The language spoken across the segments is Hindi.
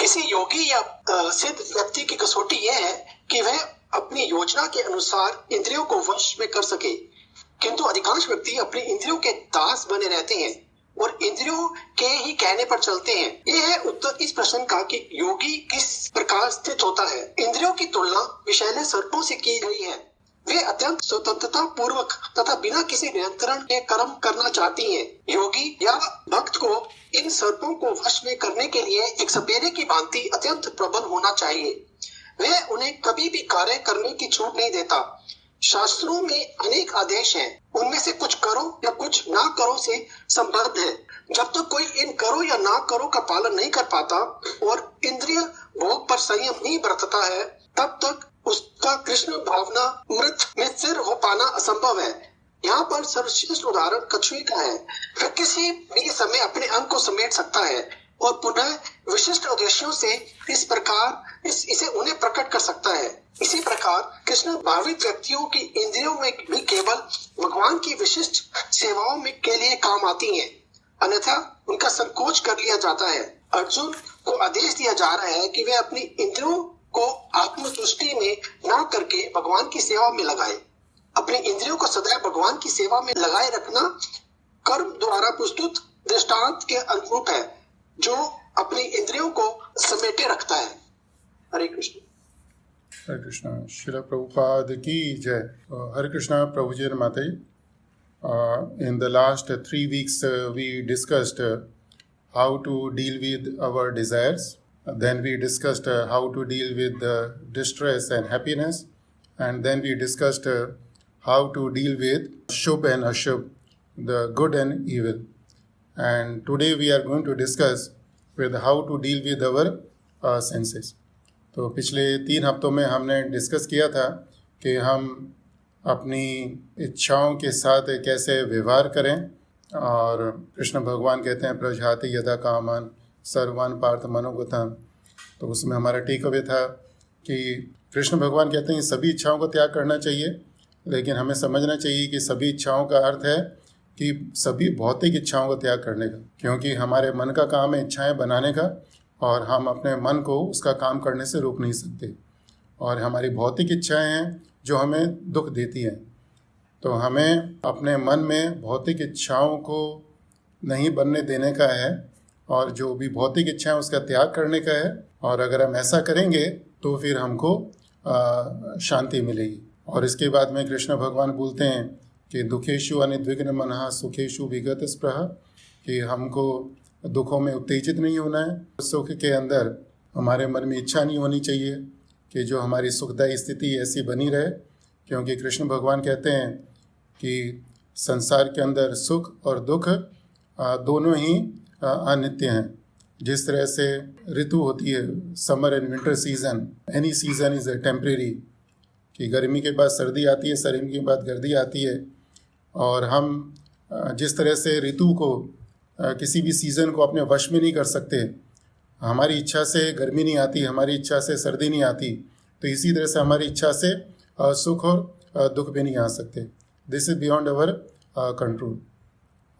किसी योगी या सिद्ध व्यक्ति की कसौटी यह है कि वह अपनी योजना के अनुसार इंद्रियों को वश में कर सके, किंतु अधिकांश व्यक्ति अपनी इंद्रियों के दास बने रहते हैं और इंद्रियों के ही कहने पर चलते हैं। यह है उत्तर इस प्रश्न का कि योगी किस प्रकार स्थित होता है। इंद्रियों की तुलना विषैले सर्पों से की गई है। वे अत्यंत स्वतंत्रता पूर्वक तथा बिना किसी नियंत्रण के कर्म करना चाहती हैं। योगी या भक्त को इन सर्पों को वश में करने के लिए एक सपेरे की भांति अत्यंत प्रबल होना चाहिए। वह उन्हें कभी भी कार्य करने की छूट नहीं देता। शास्त्रों में अनेक आदेश हैं, उनमें से कुछ करो या कुछ ना करो से संबद्ध है। जब तक कोई इन करो या ना करो का पालन नहीं कर पाता और इंद्रिय भोग पर संयम नहीं बरतता है, तब तक उसका कृष्ण भावना मृत में स्थिर हो पाना असंभव है। यहाँ पर सर्वश्रेष्ठ उदाहरण कछुए का है। वह किसी भी समय अपने अंग को समेट सकता है और पुनः विशिष्ट उद्देश्यों से इस प्रकार इसे उन्हें प्रकट कर सकता है। इसी प्रकार कृष्ण भावित व्यक्तियों की इंद्रियों में भी केवल भगवान की विशिष्ट सेवाओं में के लिए काम आती हैं, अन्यथा उनका संकोच कर लिया जाता है। अर्जुन को आदेश दिया जा रहा है कि वे अपनी इंद्रियों को आत्मतुष्टि में ना करके भगवान की सेवा में लगाए। अपनी इंद्रियों को सदैव भगवान की सेवा में लगाए रखना कर्म द्वारा प्रस्तुत दृष्टांत के अनुरूप है, जो अपनी इंद्रियों को समेटे रखता है। हरे कृष्ण। हरे कृष्णा। श्रील प्रभुपाद की जय। हरे कृष्णा। प्रभु जी माता जी, in the last 3 weeks we discussed how to deal with our desires. Then we discussed how to deal with distress and happiness, and then we discussed how to deal with shubh and ashubh, the good and evil. And today we are going to discuss with how to deal with our senses. तो पिछले 3 हफ्तों में हमने डिस्कस किया था कि हम अपनी इच्छाओं के साथ कैसे व्यवहार करें, और कृष्ण भगवान कहते हैं प्रजाति यदा कामान सर्वान पार्थ मनोगतम। तो उसमें हमारा टेक अवे था कि कृष्ण भगवान कहते हैं सभी इच्छाओं को त्याग करना चाहिए, लेकिन हमें समझना चाहिए कि सभी इच्छाओं का अर्थ है कि सभी भौतिक इच्छाओं को त्याग करने का, क्योंकि हमारे मन का काम है इच्छाएं बनाने का, और हम अपने मन को उसका काम करने से रोक नहीं सकते। और हमारी भौतिक इच्छाएं हैं जो हमें दुख देती हैं। तो हमें अपने मन में भौतिक इच्छाओं को नहीं बनने देने का है, और जो भी भौतिक इच्छा है उसका त्याग करने का है। और अगर हम ऐसा करेंगे तो फिर हमको शांति मिलेगी। और इसके बाद में कृष्ण भगवान बोलते हैं कि दुखेशु अनिद्विग्न मनः सुखेशु विगत स्पृह, कि हमको दुखों में उत्तेजित नहीं होना है। सुख के अंदर हमारे मन में इच्छा नहीं होनी चाहिए कि जो हमारी सुखदायी स्थिति ऐसी बनी रहे, क्योंकि कृष्ण भगवान कहते हैं कि संसार के अंदर सुख और दुख दोनों ही अनित्य हैं। जिस तरह से ऋतु होती है, summer and winter season, any season is temporary, कि गर्मी के बाद सर्दी आती है, सर्दी के बाद गर्मी आती है। और हम जिस तरह से ऋतु को किसी भी सीज़न को अपने वश में नहीं कर सकते, हमारी इच्छा से गर्मी नहीं आती, हमारी इच्छा से सर्दी नहीं आती, तो इसी तरह से हमारी इच्छा से सुख और दुख भी नहीं आ सकते। This is beyond our control.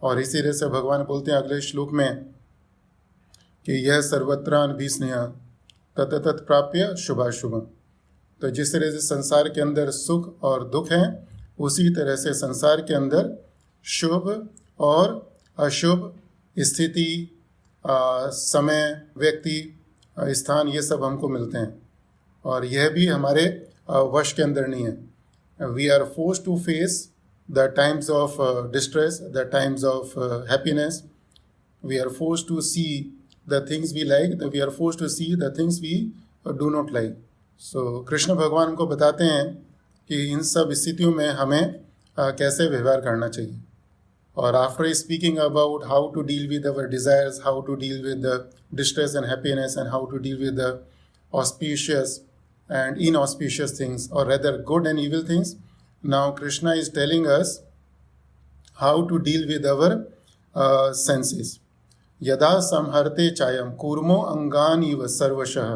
और इसी तरह से भगवान बोलते हैं अगले श्लोक में कि यह सर्वत्रान भी स्नेह तत तत् प्राप्य शुभाशुभम। तो जिस तरह से संसार के अंदर सुख और दुख हैं, उसी तरह से संसार के अंदर शुभ और अशुभ स्थिति, समय, व्यक्ति, स्थान, ये सब हमको मिलते हैं, और यह भी हमारे वश के अंदर नहीं है। We are forced to face the times of distress, the times of happiness. We are forced to see the things we like, we are forced to see the things we do not like. So Krishna भगवान को बताते हैं कि इन सब स्थितियों में हमें कैसे व्यवहार करना चाहिए। और after speaking about how to deal with our desires, how to deal with the distress and happiness, and how to deal with the auspicious and inauspicious things, or rather good and evil things, now Krishna is telling us how to deal with our senses. Yada samharte chayam kurmo angani va sarvashah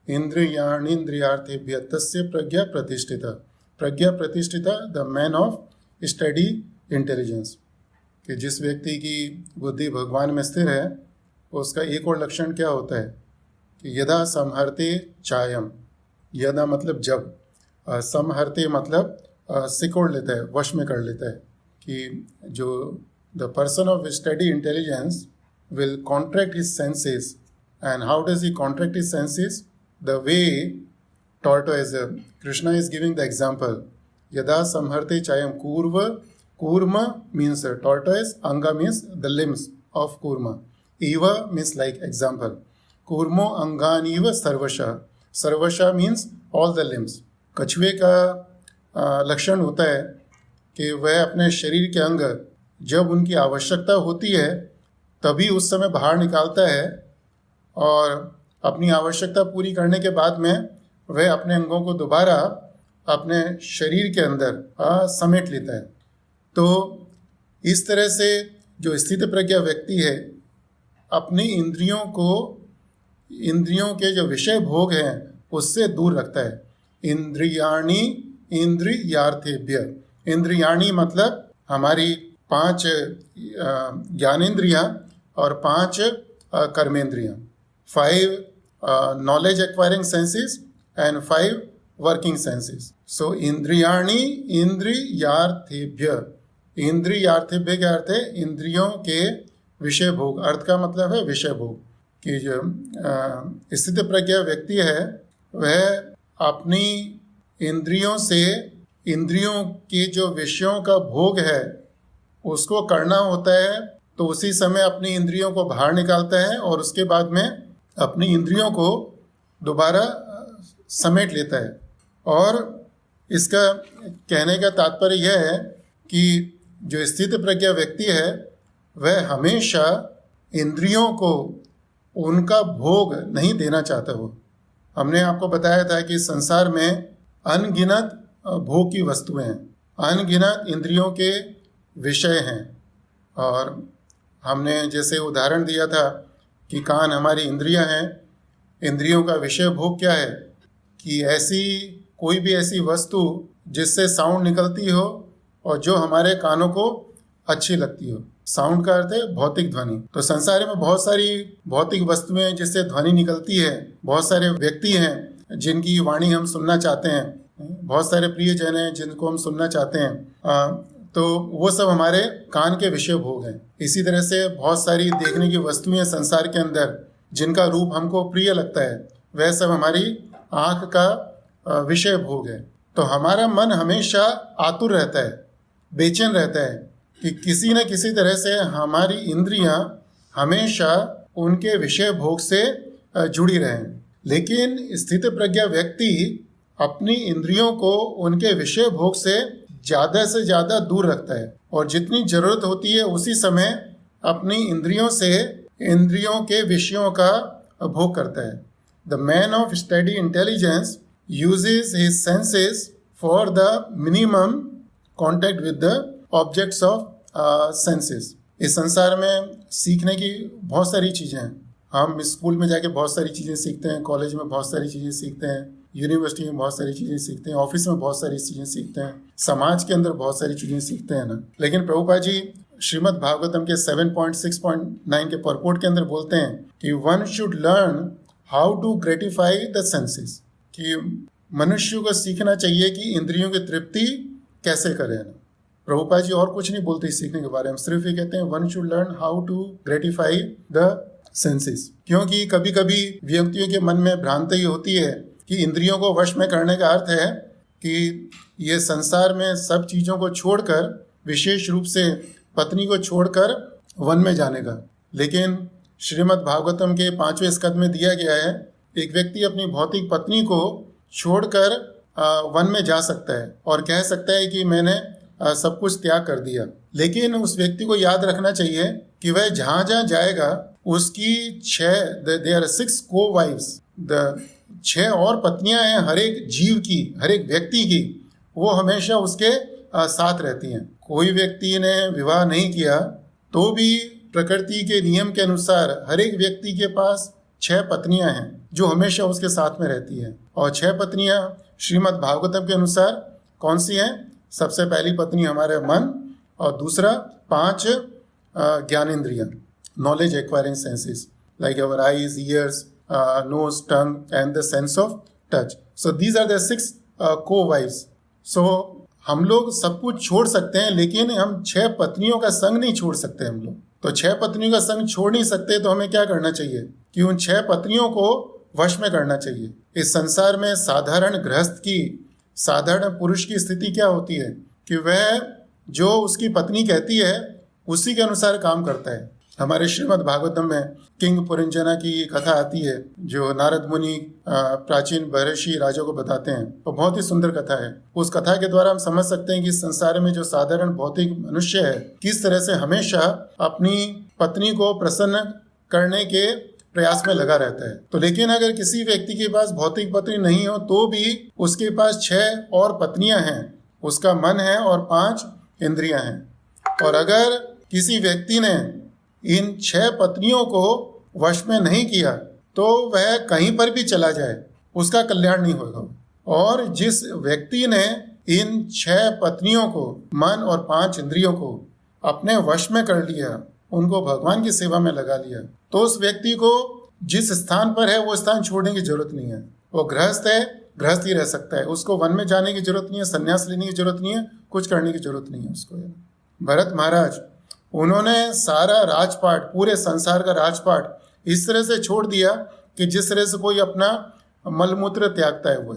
indriyanindriyarthebhya tasya pragya pratishtita. Pragya pratishtita, the man of steady intelligence, कि जिस व्यक्ति की बुद्धि भगवान में स्थिर है, उसका एक और लक्षण क्या होता है कि यदा संहरते चायम, यदा मतलब जब, संहरते मतलब सिकोड़ लेता है, वश में कर लेता है, कि जो the person of study intelligence will contract his senses. And how does he contract his senses? The way tortoise, Krishna is giving the example. Yada samharte chayam kurva. Kurma means tortoise. Anga means the limbs of kurma. Eva means like example. Kurmo anganiva sarvasha. Sarvasha means all the limbs. कछुए का लक्षण होता है कि वह अपने शरीर के अंग जब उनकी आवश्यकता होती है तभी उस समय बाहर निकालता है, और अपनी आवश्यकता पूरी करने के बाद में वह अपने अंगों को दोबारा अपने शरीर के अंदर समेट लेता है। तो इस तरह से जो स्थित प्रज्ञा व्यक्ति है अपनी इंद्रियों के जो विषय भोग हैं उससे दूर रखता है। इंद्रियाणी इंद्रियार्थेभ्य, इंद्रियाणी मतलब हमारी 5 ज्ञानेंद्रियां और 5 कर्मेंद्रियां, 5 knowledge acquiring senses and 5 working senses. So इंद्रियाणी इंद्रियार्थेभ्य, इंद्रियार्थेभ्य का अर्थ है इंद्रियों के विषय भोग। अर्थ का मतलब है विषय भोग, कि जो स्थित प्रज्ञा व्यक्ति है वह अपनी इंद्रियों से इंद्रियों के जो विषयों का भोग है उसको करना होता है, तो उसी समय अपनी इंद्रियों को बाहर निकालता है और उसके बाद में अपनी इंद्रियों को दोबारा समेट लेता है। और इसका कहने का तात्पर्य यह है कि जो स्थित प्रज्ञा व्यक्ति है वह हमेशा इंद्रियों को उनका भोग नहीं देना चाहता हो। हमने आपको बताया था कि संसार में अनगिनत भोग की वस्तुएं हैं, अनगिनत इंद्रियों के विषय हैं। और हमने जैसे उदाहरण दिया था कि कान हमारी इंद्रियां हैं, इंद्रियों का विषय भोग क्या है कि ऐसी कोई भी ऐसी वस्तु जिससे साउंड निकलती हो और जो हमारे कानों को अच्छी लगती हो। साउंड का अर्थ है भौतिक ध्वनि। तो संसार में बहुत सारी भौतिक वस्तुएं जिससे ध्वनि निकलती है, बहुत सारे व्यक्ति हैं जिनकी वाणी हम सुनना चाहते हैं, बहुत सारे प्रियजन हैं जिनको हम सुनना चाहते हैं, तो वो सब हमारे कान के विषय भोग हैं। इसी तरह से बहुत सारी देखने की वस्तुएं संसार के अंदर जिनका रूप हमको प्रिय लगता है, वह सब हमारी आँख का विषय भोग है। तो हमारा मन हमेशा आतुर रहता है, बेचैन रहता है कि किसी न किसी तरह से हमारी इंद्रियां हमेशा उनके विषय भोग से जुड़ी रहें। लेकिन स्थित प्रज्ञा व्यक्ति अपनी इंद्रियों को उनके विषय भोग से ज़्यादा दूर रखता है और जितनी ज़रूरत होती है उसी समय अपनी इंद्रियों से इंद्रियों के विषयों का भोग करता है। The man of study intelligence uses his senses for the minimum contact with the objects of senses. इस संसार में सीखने की बहुत सारी चीज़ें हैं। हम स्कूल में जाके बहुत सारी चीज़ें सीखते हैं, कॉलेज में बहुत सारी चीज़ें सीखते हैं, यूनिवर्सिटी में बहुत सारी चीज़ें सीखते हैं, ऑफिस में बहुत सारी चीज़ें सीखते हैं, समाज के अंदर बहुत सारी चीज़ें सीखते हैं ना। लेकिन प्रभुपाद जी श्रीमद् भागवतम के 7.6.9 के परपोर्ट के अंदर बोलते हैं कि one should learn how to gratify the senses, कि मनुष्य को सीखना चाहिए कि इंद्रियों की तृप्ति कैसे करें ना। प्रभुपाद जी और कुछ नहीं बोलते इस सीखने के बारे में, सिर्फ ये कहते हैं one should learn how to gratify the senses. क्योंकि कभी कभी व्यक्तियों के मन में भ्रांति होती है कि इंद्रियों को वश में करने का अर्थ है कि ये संसार में सब चीज़ों को छोड़कर, विशेष रूप से पत्नी को छोड़कर वन में जाने का। लेकिन श्रीमद् भागवतम के 5वें स्कंद में दिया गया है एक व्यक्ति अपनी भौतिक पत्नी को छोड़कर वन में जा सकता है और कह सकता है कि मैंने सब कुछ त्याग कर दिया। लेकिन उस व्यक्ति को याद रखना चाहिए कि वह जहाँ जहाँ जाएगा उसकी 6 को-वाइफ्स, 6 और पत्नियां हैं हर एक जीव की, हर एक व्यक्ति की, वो हमेशा उसके साथ रहती हैं। कोई व्यक्ति ने विवाह नहीं किया तो भी प्रकृति के नियम के अनुसार हर एक व्यक्ति के पास 6 पत्नियां हैं जो हमेशा उसके साथ में रहती हैं। और 6 पत्नियां श्रीमद् भागवतम के अनुसार कौन सी हैं? सबसे पहली पत्नी हमारे मन, और दूसरा 5 ज्ञानेंद्रियां, knowledge acquiring senses, like our eyes, ears, nose, tongue, and the sense of touch. So these are the 6 co-wives. So हम लोग सब कुछ छोड़ सकते हैं, लेकिन हम 6 पत्नियों का संग नहीं छोड़ सकते हम लोग. तो 6 पत्नियों का संग छोड़ नहीं सकते, तो हमें क्या करना चाहिए कि उन 6 पत्नियों को वश में करना चाहिए. इस संसार में साधारण गृहस्थ की, साधारण पुरुष की स्थिति क्या होती है कि वह जो उसकी पत्नी कहती है उसी के अनुसार काम करता है. हमारे श्रीमद् भागवतम में किंग पुरंजना की कथा आती है, जो नारद मुनि प्राचीन महर्षि राजा को बताते हैं. वो बहुत ही सुंदर कथा है. उस कथा के द्वारा हम समझ सकते हैं कि संसार में जो साधारण भौतिक मनुष्य है किस तरह से हमेशा अपनी पत्नी को प्रसन्न करने के प्रयास में लगा रहता है. तो लेकिन अगर किसी व्यक्ति के पास भौतिक पत्नी नहीं हो तो भी उसके पास 6 और पत्नियां हैं. उसका मन है और 5 इंद्रियां हैं. और अगर किसी व्यक्ति ने इन 6 पत्नियों को वश में नहीं किया तो वह कहीं पर भी चला जाए, उसका कल्याण नहीं होगा. और जिस व्यक्ति ने इन 6 पत्नियों को, मन और 5 इंद्रियों को अपने वश में कर लिया, उनको भगवान की सेवा में लगा लिया, तो उस व्यक्ति को जिस स्थान पर है वो स्थान छोड़ने की जरूरत नहीं है. वो गृहस्थ है, गृहस्थ ही रह सकता है. उसको वन में जाने की जरूरत नहीं है, संन्यास लेने की जरूरत नहीं है, कुछ करने की जरूरत नहीं है उसको. भरत महाराज, उन्होंने सारा राजपाट, पूरे संसार का राजपाट इस तरह से छोड़ दिया कि जिस तरह से कोई अपना मलमूत्र त्यागता है वो.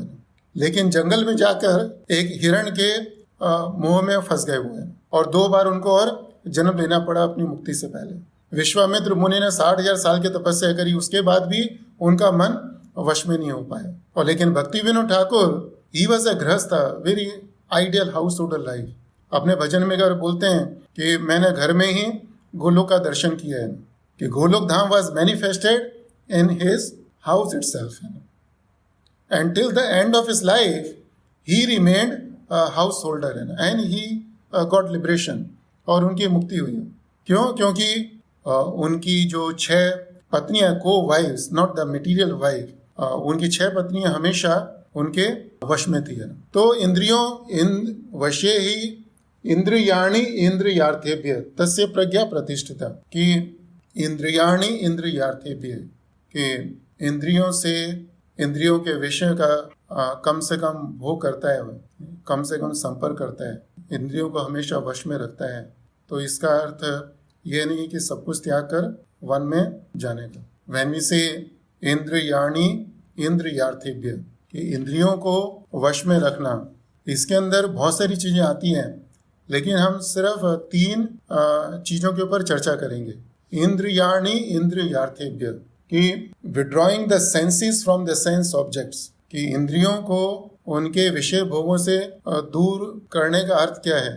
लेकिन जंगल में जाकर एक हिरण के मुंह में फंस गए हुए हैं और 2 बार उनको और जन्म लेना पड़ा अपनी मुक्ति से पहले. विश्वामित्र मुनि ने 60,000 साल की तपस्या करी, उसके बाद भी उनका मन वश में नहीं हो पाया. और लेकिन Bhakti Vinod Thakur, he was a गृहस्थ, very ideal householder life. अपने भजन में अगर बोलते हैं कि मैंने घर में ही गोलोक का दर्शन किया है, कि Goloka Dham was manifested in his house itself. And till the end of his life he remained householder and he got liberation. और उनकी मुक्ति हुई. क्यों? क्योंकि उनकी जो 6 पत्नियां, को wives, not the material wife, उनकी 6 पत्नियां हमेशा उनके वश में थी. तो इंद्रियों वशे ही इंद्रियाणि इंद्रियार्थेभ्य तस्य प्रज्ञा प्रतिष्ठिता. कि इंद्रियाणि इंद्रियार्थेभ्य, कि इंद्रियों से, इंद्रियों के विषय का कम से कम भोग करता है, कम से कम संपर्क करता है, इंद्रियों को हमेशा वश में रखता है. तो इसका अर्थ यह नहीं कि सब कुछ त्याग कर वन में जाने का. व्हेन वी से इंद्रियाणि इंद्रियार्थेभ्य, कि इंद्रियों को वश में रखना, इसके अंदर बहुत सारी चीजें आती हैं, लेकिन हम सिर्फ 3 चीजों के ऊपर चर्चा करेंगे. इंद्रियाणि इंद्रियार्थेभ्य, कि withdrawing the senses from the sense objects, कि इंद्रियों को उनके विषय भोगों से दूर करने का अर्थ क्या है.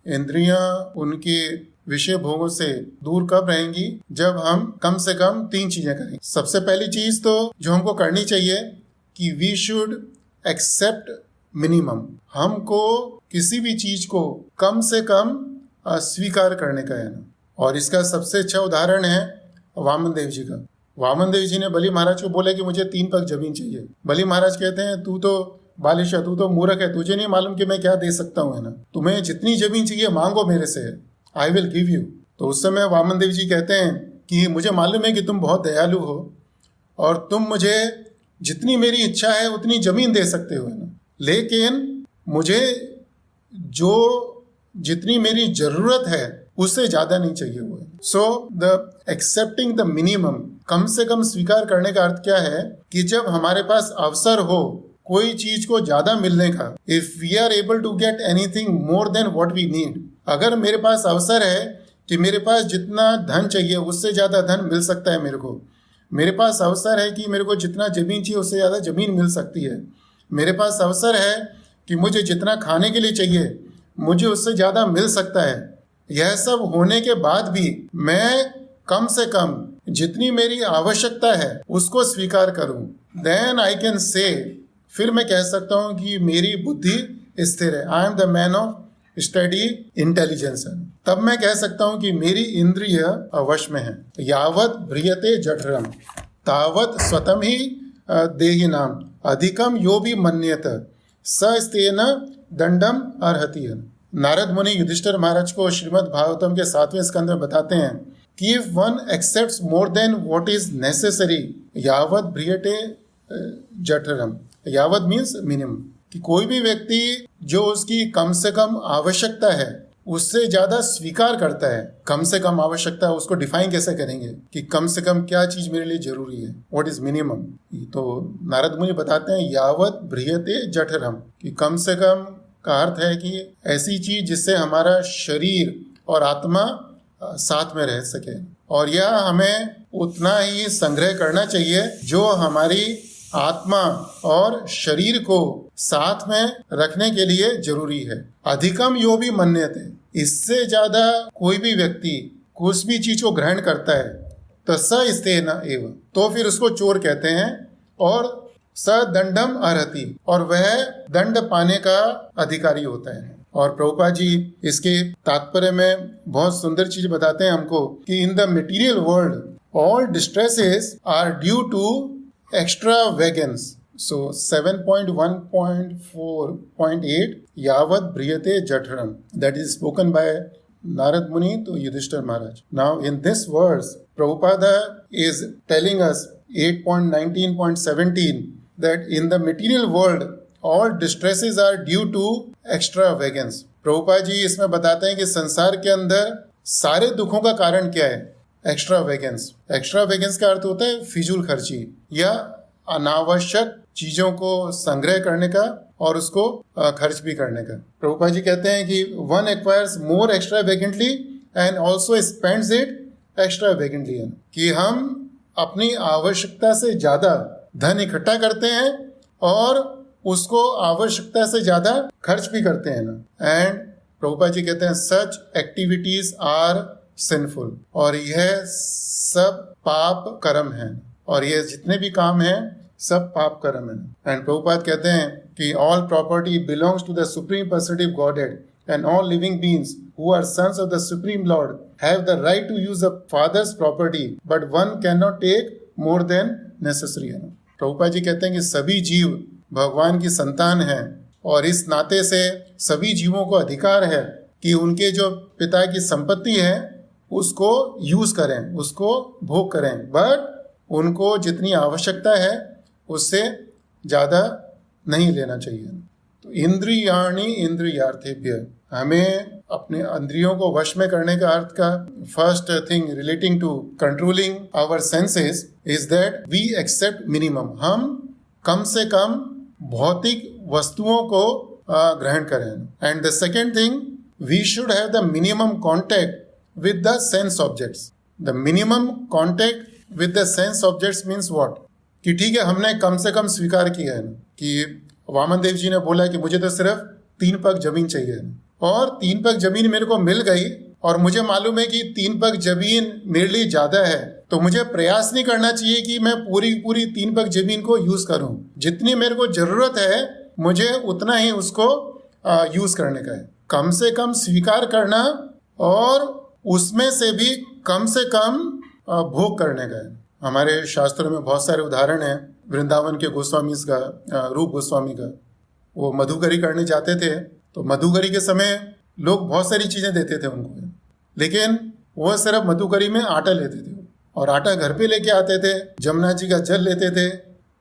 इंद्रियां उनके विषय भोगों से दूर कब रहेंगी? जब हम कम से कम 3 चीजें करेंगे. सबसे पहली चीज तो जो हमको करनी चाहिए कि वी शुड एक्सेप्ट मिनिमम. हमको किसी भी चीज को कम से कम स्वीकार करने का है ना. और इसका सबसे अच्छा उदाहरण है वामन देव जी का. वामन देव जी ने बलि महाराज को बोला कि मुझे 3 पग जमीन चाहिए. बलि महाराज कहते हैं, तू तो बालिश है, तू तो मूर्ख है, तुझे नहीं मालूम कि मैं क्या दे सकता हूँ, है ना. तुम्हें जितनी जमीन चाहिए मांगो मेरे से, आई विल गिव यू. तो उस समय वामन देव जी कहते हैं कि मुझे मालूम है कि तुम बहुत दयालु हो और तुम मुझे जितनी मेरी इच्छा है उतनी जमीन दे सकते हो, है ना. लेकिन मुझे जो जितनी मेरी जरूरत है उससे ज्यादा नहीं चाहिए हुआ. So the accepting the minimum, कम से कम स्वीकार करने का अर्थ क्या है कि जब हमारे पास अवसर हो कोई चीज को ज्यादा मिलने का, if we are able to get anything more than what we need, अगर मेरे पास अवसर है कि मेरे पास जितना धन चाहिए उससे ज्यादा धन मिल सकता है, मेरे पास अवसर है कि मेरे को जितना जमीन चाहिए उससे ज्यादा जमीन मिल सकती है, मेरे पास अवसर है कि मुझे जितना खाने के लिए चाहिए मुझे उससे ज्यादा मिल सकता है, यह सब होने के बाद भी मैं कम से कम जितनी मेरी आवश्यकता है उसको स्वीकार करूं, देन आई कैन से, फिर मैं कह सकता हूं कि मेरी बुद्धि स्थिर है. I am the man of study intelligence. तब मैं कह सकता हूं कि मेरी इंद्रिय वश में है. यावत ब्रियते जठरम तावत स्वतम ही देहि नाम अधिकम यो भी मन्यत सस्तेन दंडम अर्हति. नारद मुनि युधिष्ठिर महाराज को श्रीमद् भागवतम के 7वें स्कंद में बताते हैं कि if one accepts more than what is necessary यावत ब्रियते जठरम, यावत मीन्स मिनिमम, कि कोई भी व्यक्ति जो उसकी कम से कम आवश्यकता है उससे ज्यादा स्वीकार करता है। कम से कम आवश्यकता, उसको डिफाइन कैसे करेंगे कि कम से कम क्या चीज मेरे लिए जरूरी है, व्हाट इज मिनिमम। तो नारद मुनि बताते हैं यावत ब्रियते जठरम, कि कम से कम का अर्थ है कि ऐसी चीज जिससे हमारा शरीर और आत्मा साथ में रह सके, और यह हमें उतना ही संग्रह करना चाहिए जो हमारी आत्मा और शरीर को साथ में रखने के लिए जरूरी है। अधिकम यो भी मन्यते, इससे ज्यादा कोई भी व्यक्ति कुछ भी चीज को ग्रहण करता है तो स स्तेन एव, तो फिर उसको चोर कहते हैं, और स दंडम अर्हति, और वह दंड पाने का अधिकारी होता है। और प्रभुपाद जी इसके तात्पर्य में बहुत सुंदर चीज बताते हैं हमको कि in the material world all distresses are due to extravagance. So 7.1.4.8 यावत ब्रियते जठरम, that is spoken by Narad Muni to Yudhishthir Maharaj. Now in this verse, Prabhupada is telling us 8.19.17 that in the material world all distresses are due to extravagance. Prabhupada ji इसमें बताते हैं कि संसार के अंदर सारे दुखों का कारण क्या है? एक्स्ट्रावेगेंस। एक्स्ट्रावेगेंस का अर्थ होता है फिजूल खर्ची या अनावश्यक चीजों को संग्रह करने का और उसको खर्च भी करने का। प्रभुपाद जी कहते हैं कि one acquires more extravagantly and also spends it extravagantly, कि हम अपनी आवश्यकता से ज्यादा धन इकट्ठा करते हैं और उसको आवश्यकता से ज्यादा खर्च भी करते हैं ना। एंड प्रभुपाद जी कहते हैं सच एक्टिविटीज आर सिंफुल, और यह सब पाप कर्म है, और ये जितने भी काम हैं सब पाप कर्म है। एंड प्रभुपाद कहते हैं कि all property belongs to the supreme personality godhead and all living beings who are sons of the supreme lord have the right to use the father's property, but one can not take more than necessary है। प्रभुपाद जी कहते हैं कि सभी जीव भगवान की संतान है, और इस नाते से सभी जीवों को अधिकार है कि उनके जो पिता की संपत्ति है उसको यूज करें, उसको भोग करें, बट उनको जितनी आवश्यकता है उससे ज्यादा नहीं लेना चाहिए। तो इंद्रियाणि इंद्रियार्थेभ्य, हमें अपने इंद्रियों को वश में करने का अर्थ का first thing relating to controlling our senses is that we accept minimum, हम कम से कम भौतिक वस्तुओं को ग्रहण करें। And the second thing, we should have the minimum contact with the sense objects. The minimum contact with the sense objects means what? कि ठीक है हमने कम से कम स्वीकार किया है कि वामन देव जी ने बोला कि मुझे तो सिर्फ 3 पग जमीन चाहिए, और 3 पग जमीन मेरे को मिल गई, और मुझे मालूम है कि 3 पग जमीन मेरे लिए ज्यादा है, तो मुझे प्रयास नहीं करना चाहिए कि मैं पूरी 3 पग जमीन को यूज करूं। जितनी मेरे को जरूरत है मुझे उतना ही उसको यूज करने का है। कम से कम स्वीकार करना और उसमें से भी कम से कम भोग करने का है। हमारे शास्त्रों में बहुत सारे उदाहरण हैं। वृंदावन के गोस्वामी का, रूप गोस्वामी का, वो मधुकरी करने जाते थे, तो मधुकरी के समय लोग बहुत सारी चीजें देते थे उनको, लेकिन वो सिर्फ मधुकरी में आटा लेते थे, और आटा घर पे लेके आते थे, जमुना जी का जल लेते थे,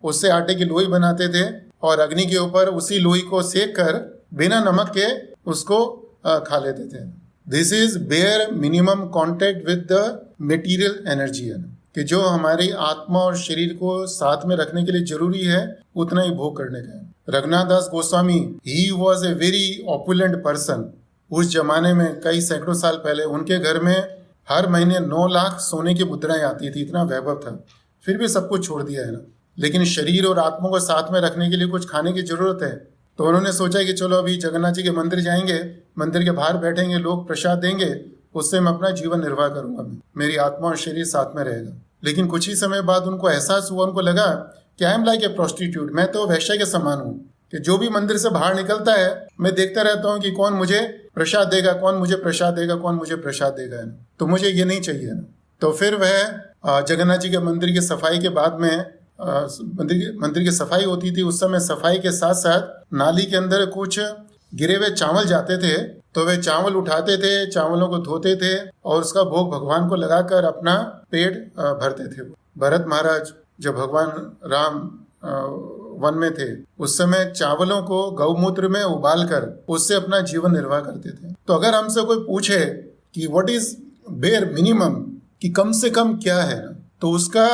उससे आटे की लोई बनाते थे, और अग्नि के ऊपर उसी लोई को सेक कर बिना नमक के उसको खा लेते थे। This is bare minimum contact with the material energy, कि जो हमारी आत्मा और शरीर को साथ में रखने के लिए जरूरी है उतना ही भोग करने का है। Raghunath Das Goswami, he was a very opulent person. उस जमाने में कई सैकड़ों साल पहले उनके घर में हर महीने 9 लाख सोने की मुद्राएं आती थी, इतना वैभव था। फिर भी सब कुछ छोड़ दिया है ना, लेकिन शरीर और आत्मा को साथ में रखने के लिए कुछ खाने की जरूरत है। तो उन्होंने सोचा कि चलो अभी जगन्नाथ जी के मंदिर जाएंगे, मंदिर के बाहर बैठेंगे, लोग प्रसाद देंगे, उससे मैं अपना जीवन निर्वाह करूंगा, मेरी आत्मा और शरीर साथ में रहेगा। लेकिन कुछ ही समय बाद उनको एहसास हुआ, उनको लगा कि I am like a prostitute, मैं तो वैश्य के समान हूँ, कि जो भी मंदिर से बाहर निकलता है मैं देखता रहता हूँ कि कौन मुझे प्रसाद देगा, कौन मुझे प्रसाद देगा, कौन मुझे प्रसाद देगा, तो मुझे ये नहीं चाहिए। तो फिर वह जगन्नाथ जी के मंदिर की सफाई के बाद में मंदिर की सफाई होती थी, उस समय सफाई के साथ साथ नाली के अंदर कुछ गिरे हुए चावल जाते थे, तो वे चावल उठाते थे, चावलों को धोते थे और उसका भोग भगवान को लगाकर अपना पेट भरते थे। भरत महाराज जब भगवान राम वन में थे, उस समय चावलों को गौमूत्र में उबाल कर उससे अपना जीवन निर्वाह करते थे। तो अगर हमसे कोई पूछे कि व्हाट इज बेयर मिनिमम, कि कम से कम क्या है ना, तो उसका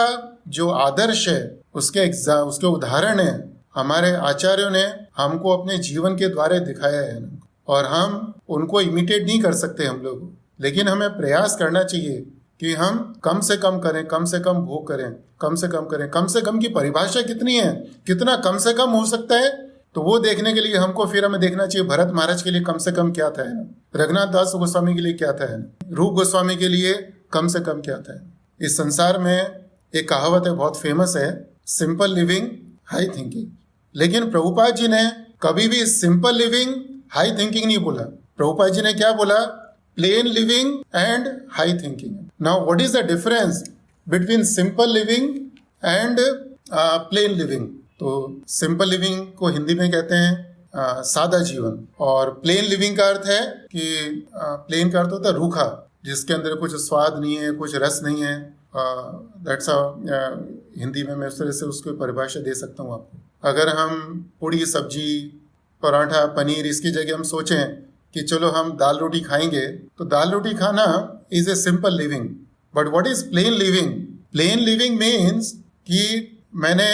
जो आदर्श है, उसके उदाहरण है, हमारे आचार्यों ने हमको अपने जीवन के द्वारा दिखाया है ना। और हम उनको इमिटेट नहीं कर सकते हम लोग, लेकिन हमें प्रयास करना चाहिए कि हम कम से कम करें, कम से कम भोग करें, कम से कम करें। कम से कम की परिभाषा कितनी है, कितना कम से कम हो सकता है, तो वो देखने के लिए हमको फिर हमें देखना चाहिए भरत महाराज के लिए कम से कम क्या था है ना, रघुनाथ दास गोस्वामी के लिए क्या था है ना, रूप गोस्वामी के लिए कम से कम क्या था। इस संसार में एक कहावत है, बहुत फेमस है, सिंपल लिविंग हाई थिंकिंग। लेकिन प्रभुपाद जी ने कभी भी सिंपल लिविंग हाई थिंकिंग नहीं बोला। प्रभुपाद जी ने क्या बोला? Plane living and high thinking. Now what is the difference between simple living and plane living? तो सिंपल लिविंग को हिंदी में कहते हैं सादा जीवन, और प्लेन लिविंग का अर्थ है कि प्लेन का अर्थ होता है रूखा, जिसके अंदर कुछ स्वाद नहीं है, कुछ रस नहीं है। दैट्स हिंदी में मैं उस तरह से उसको परिभाषा दे सकता हूँ आपको। अगर हम पूड़ी, सब्जी, पराठा, पनीर, इसकी जगह हम सोचें कि चलो हम दाल रोटी खाएंगे, तो दाल रोटी खाना is a simple living. But what is plain living? Plane living means कि मैंने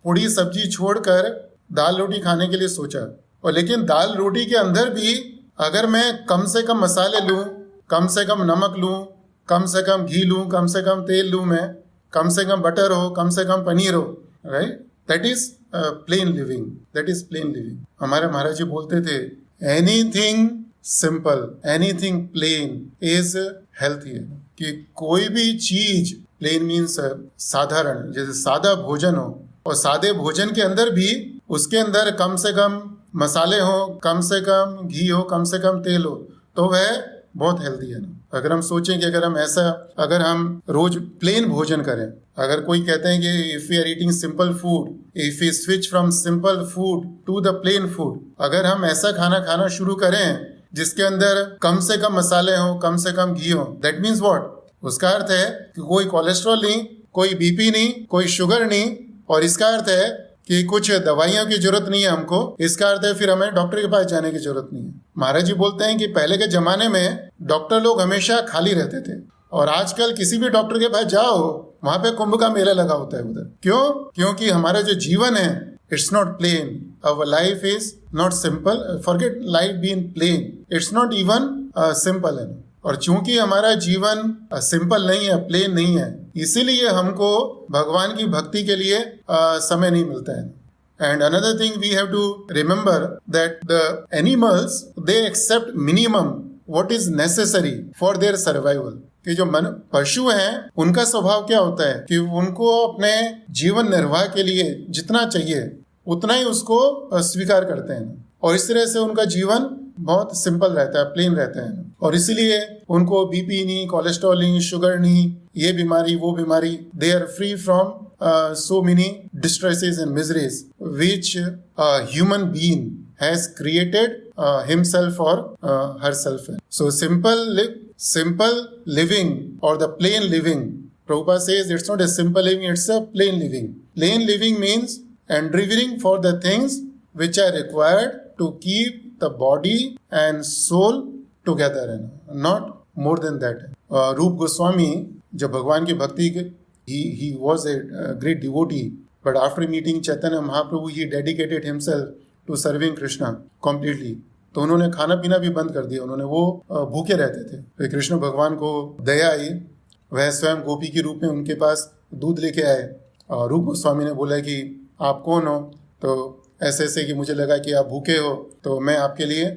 पूड़ी सब्जी छोड़कर दाल रोटी खाने के लिए सोचा, और लेकिन दाल रोटी के अंदर भी अगर मैं कम से कम मसाले लूँ, कम से कम नमक लूँ, कम से कम घी लूँ, कम से कम तेल लूँ, मैं कम से कम बटर हो, कम से कम पनीर हो, right, that is plain living, that is plain living. हमारे महाराज जी बोलते थे, anything simple, anything plain is healthy. कि कोई भी चीज, प्लेन मीन्स साधारण, जैसे सादा भोजन हो, और सादे भोजन के अंदर भी उसके अंदर कम से कम मसाले हो, कम से कम घी हो, कम से कम तेल हो, तो वह बहुत हेल्दी है ना। अगर हम सोचें कि अगर हम रोज प्लेन भोजन करें, अगर कोई कहते हैं कि if we are eating simple food, if we switch from simple food to the plain food, अगर हम ऐसा खाना खाना शुरू करें जिसके अंदर कम से कम मसाले हो, कम से कम घी हो, दैट मीन्स व्हाट? उसका अर्थ है कि कोई कोलेस्ट्रॉल नहीं, कोई बीपी नहीं, कोई शुगर नहीं, और इसका अर्थ है कि कुछ दवाइयों की जरूरत नहीं है हमको। इसका अर्थ है फिर हमें डॉक्टर के पास जाने की जरूरत नहीं है। महाराज जी बोलते हैं कि पहले के जमाने में डॉक्टर लोग हमेशा खाली रहते थे, और आजकल किसी भी डॉक्टर के पास जाओ, वहां पे कुंभ का मेला लगा होता है उधर। क्यों? क्योंकि हमारा जो जीवन है, it's not plain, our life is not simple, forget life being plain, it's not even simple है। और चूंकि हमारा जीवन सिंपल नहीं है, प्लेन नहीं है, इसीलिए हमको भगवान की भक्ति के लिए समय नहीं मिलता है। And another thing we have to remember that the animals, they accept minimum what is necessary for their survival. कि जो पशु हैं, उनका स्वभाव क्या होता है कि उनको अपने जीवन निर्वाह के लिए जितना चाहिए उतना ही उसको स्वीकार करते हैं, और इस तरह से उनका जीवन बहुत सिंपल रहता है, प्लेन रहता है, और इसीलिए उनको बीपी नहीं, कोलेस्ट्रॉल नहीं, शुगर नहीं, ये बीमारी वो बीमारी, they are free from so many distresses and miseries which a human being has created himself or herself. So simple living or the plain living, Prabhupada says it's not a simple living, it's a plain living. Plain living means endeavoring for the things which are required to keep the body and soul together, not more than that. रूप गोस्वामी जब भगवान की भक्ति के He was a great devotee, but after meeting Chaitanya Mahaprabhu, he dedicated himself to serving Krishna completely. तो उन्होंने खाना पीना भी बंद कर दिया, उन्होंने वो भूखे रहते थे। फिर कृष्ण भगवान को दया आई, वह स्वयं गोपी के रूप में उनके पास दूध लेके आए, और रूप गोस्वामी ने बोला कि आप कौन हो? तो ऐसे कि मुझे लगा कि आप भूखे हो, तो मैं आपके लिए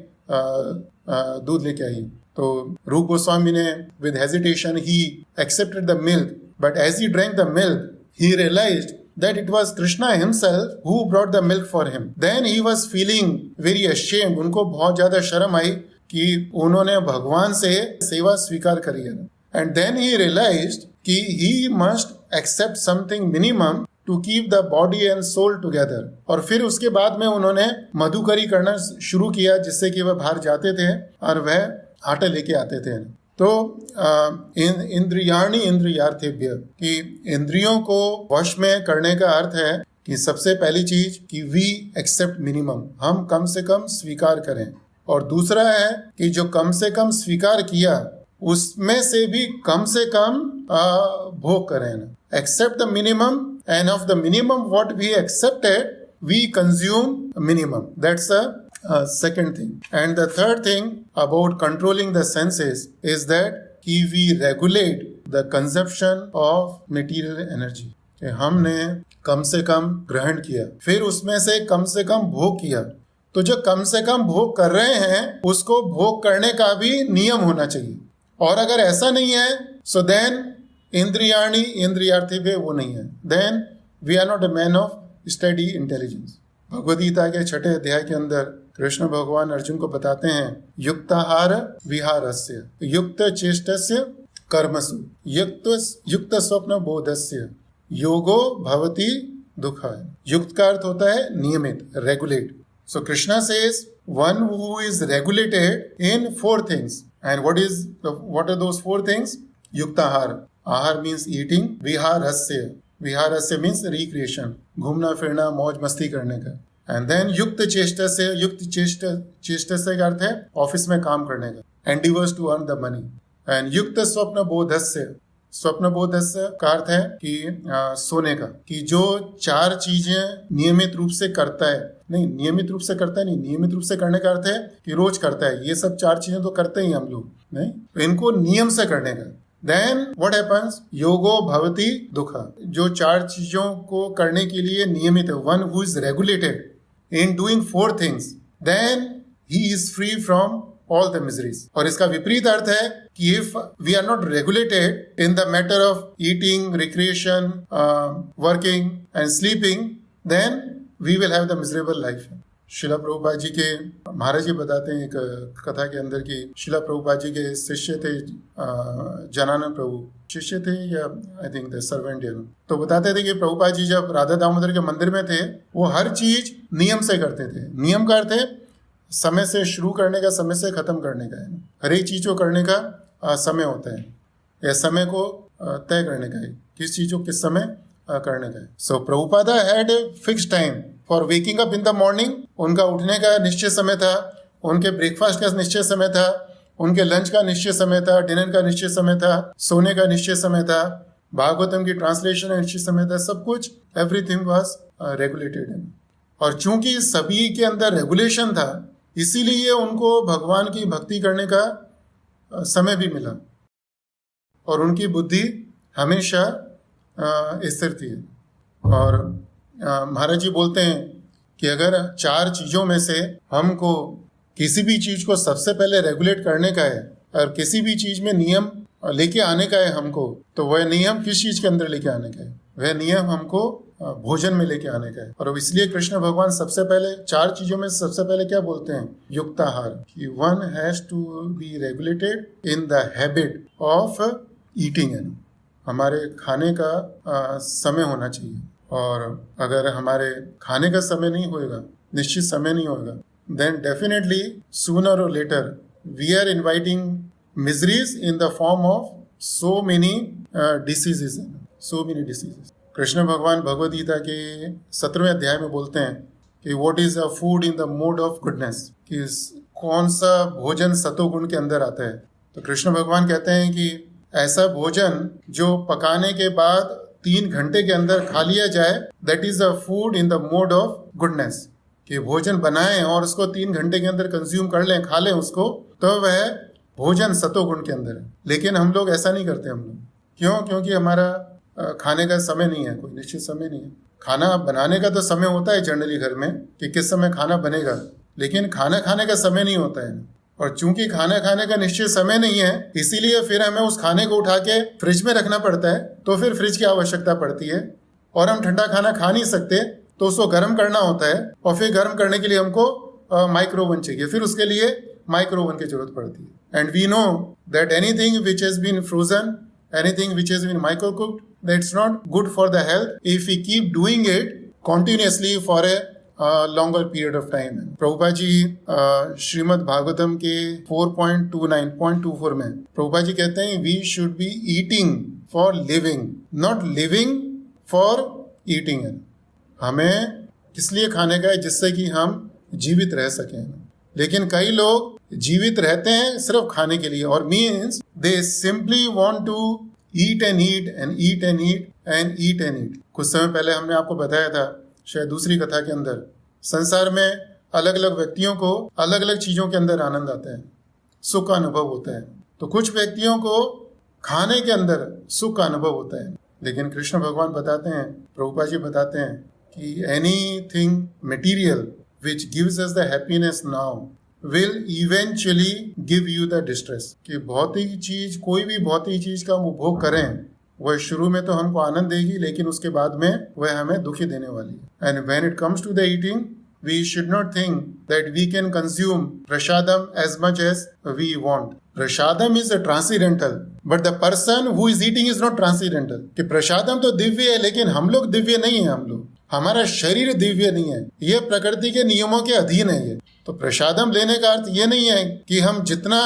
दूध लेके आई। तो रूप गोस्वामी ने with hesitation he accepted the milk, but as he drank the milk, he realized that it was Krishna himself who brought the milk for him. Then he was feeling very ashamed. उनको बहुत ज्यादा शर्म आई कि उन्होंने भगवान से सेवा स्वीकार करी है। And then he realized कि he must accept something minimum to keep the body and soul together. और फिर उसके बाद में उन्होंने मधुकरी करना शुरू किया, जिससे कि वह बाहर जाते थे और वह आटा लेके आते थे। तो इंद्रियाणि इंद्रियार्थेभ्य कि इंद्रियों को वश में करने का अर्थ है कि सबसे पहली चीज कि वी एक्सेप्ट मिनिमम, हम कम से कम स्वीकार करें, और दूसरा है कि जो कम से कम स्वीकार किया उसमें से भी कम से कम भोग करें. Accept the minimum and of the minimum what we accepted we consume minimum. That's a second thing. And the third thing about controlling the senses is that we regulate the consumption of material energy. कि हमने कम से कम ग्रहण किया, फिर उसमें से कम भोग किया. तो जो कम से कम भोग कर रहे हैं उसको भोग करने का भी नियम होना चाहिए. और अगर ऐसा नहीं है so then इंद्रियाणि इंद्रियार्थेभ्य वो नहीं है. Then we are not a man of steady intelligence. Bhagavad Gita के 6 अध्याय के अंदर कृष्ण भगवान अर्जुन को बताते हैं युक्ताहार विहारस्य युक्त चेष्टस्य कर्मसु युक्त स्वप्न बोधस्य योगो भवति दुःखाय. युक्त का अर्थ होता है नियमित, regulate. So Krishna says one who is regulated in 4 things. And what are those 4 things? युक्ताहार, आहार मीन्स ईटिंग. विहारस्य मीन्स रिक्रिएशन, घूमना फिरना मौज मस्ती करने का. एंड देन युक्त चेष्टा से का अर्थ है ऑफिस में काम करने का, endeavours to earn the money. And युक्त स्वप्न बोधस्य का अर्थ है कि सोने का, कि जो 4 चीजें नियमित रूप से करता है, नियमित रूप से करने का अर्थ है कि रोज करता है. ये सब 4 चीजें तो करते ही हम लोग, नहीं, इनको नियम से करने का. Then what happens? योगो भवति दुखा. जो 4 चीजों को करने के लिए नियमित है, one who is regulated in doing 4 things, then he is free from all the miseries. और इसका विपरीत अर्थ है कि if we are not regulated in the matter of eating, recreation, working and sleeping, then we will have the miserable life. शिला प्रभुपाद जी के महाराज जी बताते हैं एक कथा के अंदर कि शिला प्रभुपाद जी के शिष्य थे, जनानंद प्रभु शिष्य थे या आई थिंक द सर्वेंट. तो बताते थे कि प्रभुपाद जी जब राधा दामोदर के मंदिर में थे वो हर चीज नियम से करते थे. नियम का अर्थ है समय से शुरू करने का, समय से खत्म करने का है. हर एक चीज को करने का समय होता है, या समय को तय करने का है, किस चीज को किस समय करने का है. So Prabhupada had a fix time for waking up in the morning. उनका उठने का निश्चित समय था, उनके ब्रेकफास्ट का निश्चित समय था, उनके लंच का निश्चित समय था, डिनर का निश्चित समय था, सोने का निश्चित समय था, भागवतम की ट्रांसलेशन का निश्चित समय था. सब कुछ एवरीथिंग वाज रेगुलेटेड. और चूंकि सभी के अंदर रेगुलेशन था इसीलिए उनको भगवान की भक्ति करने का समय भी मिला और उनकी बुद्धि हमेशा स्थिर थी. और महाराज जी बोलते हैं कि अगर 4 चीजों में से हमको किसी भी चीज को सबसे पहले रेगुलेट करने का है और किसी भी चीज में नियम लेके आने का है हमको, तो वह नियम किस चीज के अंदर लेके आने का है? वह नियम हमको भोजन में लेके आने का है. और इसलिए कृष्ण भगवान सबसे पहले 4 चीजों में सबसे पहले क्या बोलते हैं? युक्ताहार, कि one has to be regulated in the habit of eating. हमारे खाने का समय होना चाहिए. और अगर हमारे खाने का समय नहीं होएगा, निश्चित समय नहीं होगा, then definitely sooner or later we are inviting miseries in the form of so many diseases. Krishna भगवान भगवद गीता के 17वें अध्याय में बोलते हैं कि what is a food in the mode of goodness, कि कौन सा भोजन सतोगुण के अंदर आता है. तो कृष्ण भगवान कहते हैं कि ऐसा भोजन जो पकाने के बाद 3 घंटे के अंदर खा लिया जाए, that is a food in the mode of goodness. कि भोजन बनाएं और उसको 3 घंटे के अंदर कंज्यूम कर लें, खा लें उसको, तो वह भोजन सतोगुण के अंदर है. लेकिन हम लोग ऐसा नहीं करते. हम लोग क्यों? क्योंकि हमारा खाने का समय नहीं है, कोई निश्चित समय नहीं है. खाना बनाने का तो समय होता है जनरली घर में कि किस समय खाना बनेगा, लेकिन खाना खाने का समय नहीं होता है. और चूंकि खाना खाने का निश्चित समय नहीं है, इसीलिए फिर हमें उस खाने को उठा के फ्रिज में रखना पड़ता है. तो फिर फ्रिज की आवश्यकता पड़ती है और हम ठंडा खाना खा नहीं सकते, तो उसको गर्म करना होता है. और फिर गर्म करने के लिए हमको माइक्रोवन चाहिए, फिर उसके लिए माइक्रोवन की जरूरत पड़ती है. And we know that anything which has been frozen, anything which has been micro cooked, that's not good for the health if we keep doing it continuously for a longer period of time. Prabhupada ji Srimad Bhagavatam के 4.29.24 में प्रभुपाद जी कहते हैं we should be eating for living, not living for eating. हमें किस लिए खाने का है? जिससे कि हम जीवित रह सकें. लेकिन कई लोग जीवित रहते हैं सिर्फ खाने के लिए, और means they simply want to eat and eat and eat and eat and eat and eat. कुछ समय पहले हमने आपको बताया था, शायद दूसरी कथा के अंदर, संसार में अलग अलग व्यक्तियों को अलग अलग चीजों के अंदर आनंद आता है, सुख का अनुभव होता है. तो कुछ व्यक्तियों को खाने के अंदर सुख का अनुभव होता है. लेकिन कृष्ण भगवान बताते हैं, प्रभुपाद जी बताते हैं कि anything material which gives us the happiness now will eventually give you the distress. कि भौतिक चीज, कोई भी भौतिक चीज का हम उपभोग करें, वह शुरू में तो हमको आनंद देगी, लेकिन उसके बाद में वह हमें दुखी देने वाली है. And when it comes to the eating, we should not think that we can consume prasadam as much as we want. Prasadam is a transcendental, but the person who is eating is not transcendental. कि प्रसादम तो दिव्य है, लेकिन हम लोग दिव्य नहीं है. हम लोग, हमारा शरीर दिव्य नहीं है, ये प्रकृति के नियमों के अधीन है. ये तो प्रसादम लेने का अर्थ ये नहीं है कि हम जितना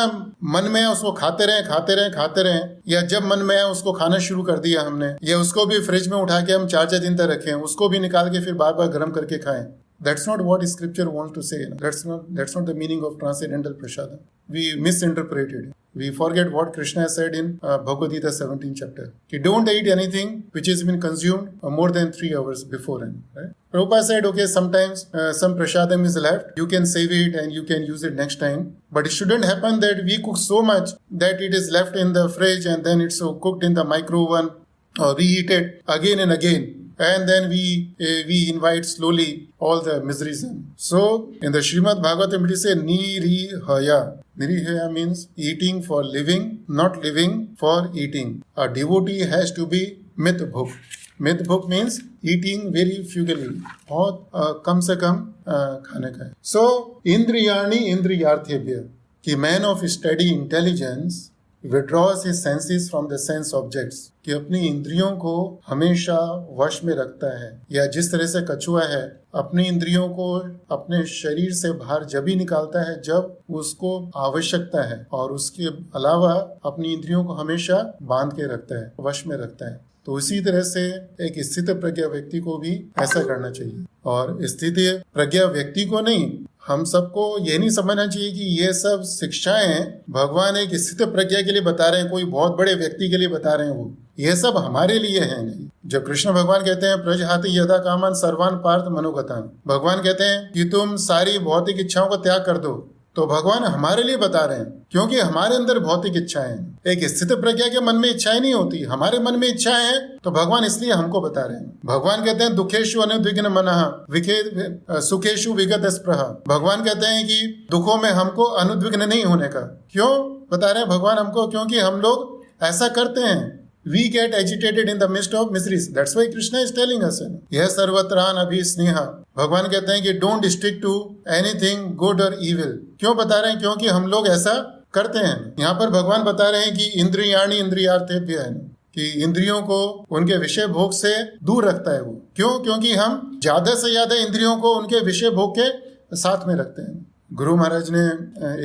मन में है उसको खाते रहें, या जब मन में है उसको खाना शुरू कर दिया हमने, या उसको भी फ्रिज में उठा के हम 4 दिन तक रखें, उसको भी निकाल के फिर बार बार गर्म करके खाएं. That's not what Scripture wants to say. That's not the meaning of transcendental prasadam. We misinterpreted it. We forget what Krishna said in Bhagavad Gita 17th chapter. He don't eat anything which has been consumed more than 3 hours beforehand. Right? Prabhupada said, okay, sometimes some prasadam is left. You can save it and you can use it next time. But it shouldn't happen that we cook so much that it is left in the fridge and then it's cooked in the micro oven or reheated again and again. And then we invite slowly all the miseries in. So in the Srimad Bhagavatam it is say nirihaya. Nirihaya means eating for living, not living for eating. A devotee has to be mitbhuk. Mitbhuk means eating very frugally. बहुत कम से कम खाने का है. So indriyani indriyarthebhya. कि man of steady intelligence withdraws his senses from the sense objects. कि अपनी इंद्रियों को हमेशा वश में रखता है, या जिस तरह से कछुआ है अपनी इंद्रियों को अपने शरीर से बाहर जब ही निकालता है जब उसको आवश्यकता है, और उसके अलावा अपनी इंद्रियों को हमेशा बांध के रखता है, वश में रखता है. तो उसी तरह से एक स्थित प्रज्ञा व्यक्ति को भी ऐसा करना चाहिए. और स्थित प्रज्ञा व्यक्ति को नहीं, हम सबको ये नहीं समझना चाहिए कि ये सब शिक्षाएं भगवान एक स्थित प्रज्ञा के लिए बता रहे हैं, कोई बहुत बड़े व्यक्ति के लिए बता रहे हैं. वो ये सब हमारे लिए है नहीं. जब कृष्ण भगवान कहते हैं प्रजहाति यथा कामान सर्वान पार्थ मनोगतान, भगवान कहते हैं कि तुम सारी भौतिक इच्छाओं को त्याग कर दो, तो भगवान हमारे लिए बता रहे हैं, क्योंकि हमारे अंदर भौतिक इच्छाएं हैं. एक स्थित प्रज्ञा के मन में इच्छाएं नहीं होती, हमारे मन में इच्छाएं हैं, तो भगवान इसलिए हमको बता रहे हैं. भगवान कहते हैं दुखेशु अनुद्विग्न मनः सुखेशु विगत स्पृहा. भगवान कहते हैं कि दुखों में हमको अनुद्विग्न नहीं होने का. क्यों बता रहे हैं भगवान हमको? क्योंकि हम लोग ऐसा करते हैं. We get agitated in the midst of miseries. That's why Krishna is telling us. यह सर्वत्रान अभी स्नेहा. भगवान कहते हैं कि don't stick to anything good or evil. क्यों बता रहे हैं? क्योंकि हम लोग ऐसा करते हैं. यहाँ पर भगवान बता रहे हैं कि इंद्रियाणि इंद्रियार्थेभ्य है, कि इंद्रियों को उनके विषय भोग से दूर रखता है वो. क्यों? क्योंकि हम ज्यादा से ज्यादा इंद्रियों को उनके विषय भोग के साथ में रखते हैं. गुरु महाराज ने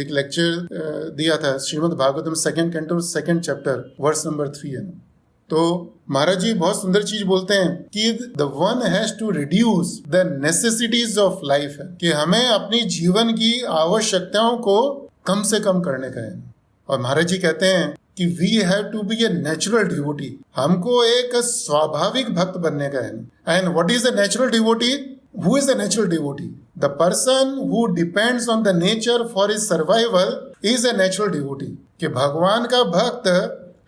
एक लेक्चर दिया था Srimad Bhagavatam 2nd canto 2nd chapter verse number 3 है. तो महाराज जी बहुत सुंदर चीज बोलते हैं कि the one has to reduce the necessities of life, कि हमें अपनी जीवन की आवश्यकताओं को कम से कम करने का है. और महाराज जी कहते हैं कि we have to be a natural devotee. हमको एक स्वाभाविक भक्त बनने का है. And what is the natural devotee? Who is the natural devotee? The person who depends on the nature for his survival is a natural devotee. कि भगवान का भक्त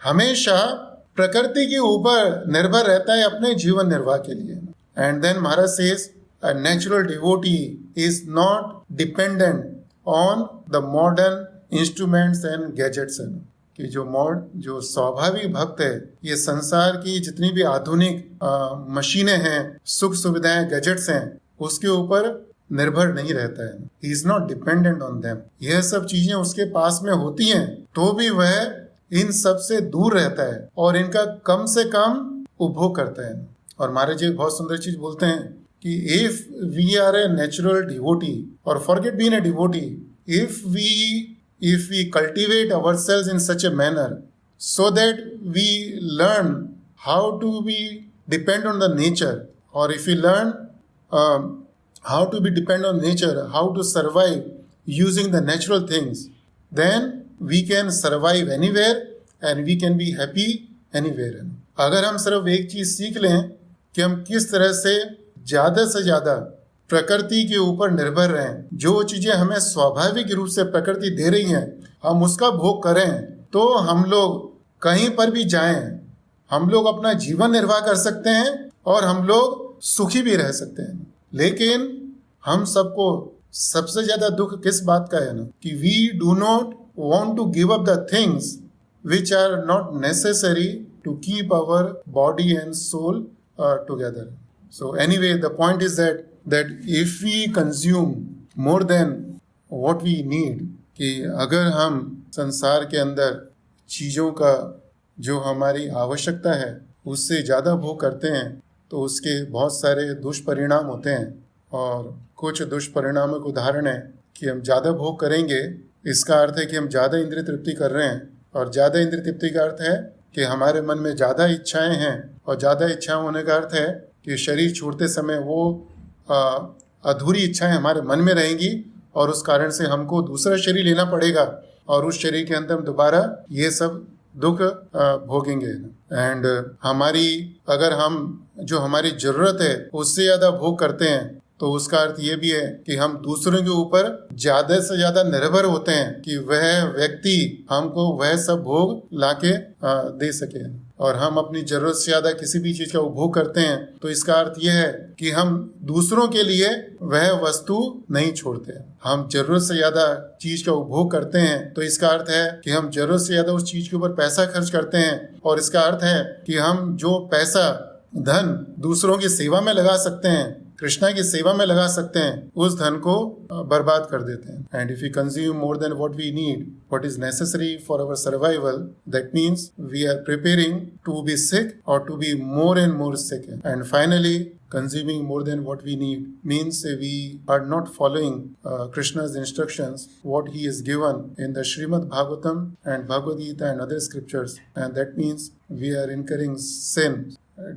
हमेशा प्रकृति के ऊपर निर्भर रहता है अपने जीवन निर्वाह के लिए. And then Maharaj says a natural devotee is not dependent on the modern instruments and gadgets. कि जो स्वाभाविक भक्त है, ये संसार की जितनी भी आधुनिक मशीनें हैं, सुख सुविधाएं, गैजेट्स हैं, उसके ऊपर निर्भर नहीं रहता है. He is not dependent on them. यह सब चीजें उसके पास में होती हैं तो भी वह इन सब से दूर रहता है और इनका कम से कम उपभोग करता है. और महाराज जी बहुत सुंदर चीज बोलते हैं कि if we are a natural devotee, or forget being a devotee, if we cultivate ourselves in such a manner so that we learn how to be depend on the nature, or if we learn how to be depend on nature, how to survive using the natural things, then we can survive anywhere and we can be happy anywhere. अगर हम सिर्फ एक चीज सीख लें कि हम किस तरह से ज्यादा प्रकृति के ऊपर निर्भर रहें, जो चीजें हमें स्वाभाविक रूप से प्रकृति दे रही हैं हम उसका भोग करें, तो हम लोग कहीं पर भी जाएं, हम लोग अपना जीवन निर्वाह कर सकते हैं और हम लोग सुखी भी रह सकते हैं. लेकिन हम सबको सबसे ज्यादा दुख किस बात का है ना, कि we do not want to give up the things which are not necessary to keep our body and soul together. So anyway, the point is that if we consume more than what we need, कि अगर हम संसार के अंदर चीज़ों का जो हमारी आवश्यकता है उससे ज़्यादा भोग करते हैं तो उसके बहुत सारे दुष्परिणाम होते हैं. और कुछ दुष्परिणामों का उदाहरण है कि हम ज़्यादा भोग करेंगे, इसका अर्थ है कि हम ज़्यादा इंद्रिय तृप्ति कर रहे हैं, और ज़्यादा इंद्रिय तृप्ति का अर्थ है कि हमारे मन में ज़्यादा इच्छाएं हैं, और ज़्यादा इच्छा होने का अर्थ है कि शरीर छोड़ते समय वो अधूरी इच्छाएं हमारे मन में रहेंगी और उस कारण से हमको दूसरा शरीर लेना पड़ेगा और उस शरीर के अंदर हम दोबारा ये सब दुख भोगेंगे. एंड अगर हम जो हमारी ज़रूरत है उससे ज़्यादा भोग करते हैं तो उसका अर्थ ये भी है कि हम दूसरों के ऊपर ज़्यादा से ज़्यादा निर्भर होते हैं कि वह व्यक्ति हमको वह सब भोग लाके दे सके, और हम अपनी ज़रूरत से ज़्यादा किसी भी चीज़ का उपभोग करते हैं तो इसका अर्थ यह है कि हम दूसरों के लिए वह वस्तु नहीं छोड़ते. हम ज़रूरत से ज़्यादा चीज़ का उपभोग करते हैं तो इसका अर्थ है कि हम ज़रूरत से ज़्यादा उस चीज़ के ऊपर पैसा खर्च करते हैं, और इसका अर्थ है कि हम जो पैसा धन दूसरों की सेवा में लगा सकते हैं, कृष्णा की सेवा में लगा सकते हैं, उस धन को बर्बाद कर देते हैं. And if you consume more than what we need, what is necessary for our survival, that means we are preparing to be sick or to be more and more sick. And finally, consuming more than what we need means we are not following Krishna's instructions, what he has given in the Srimad Bhagavatam and Bhagavad Gita and other scriptures, and that means we are incurring sin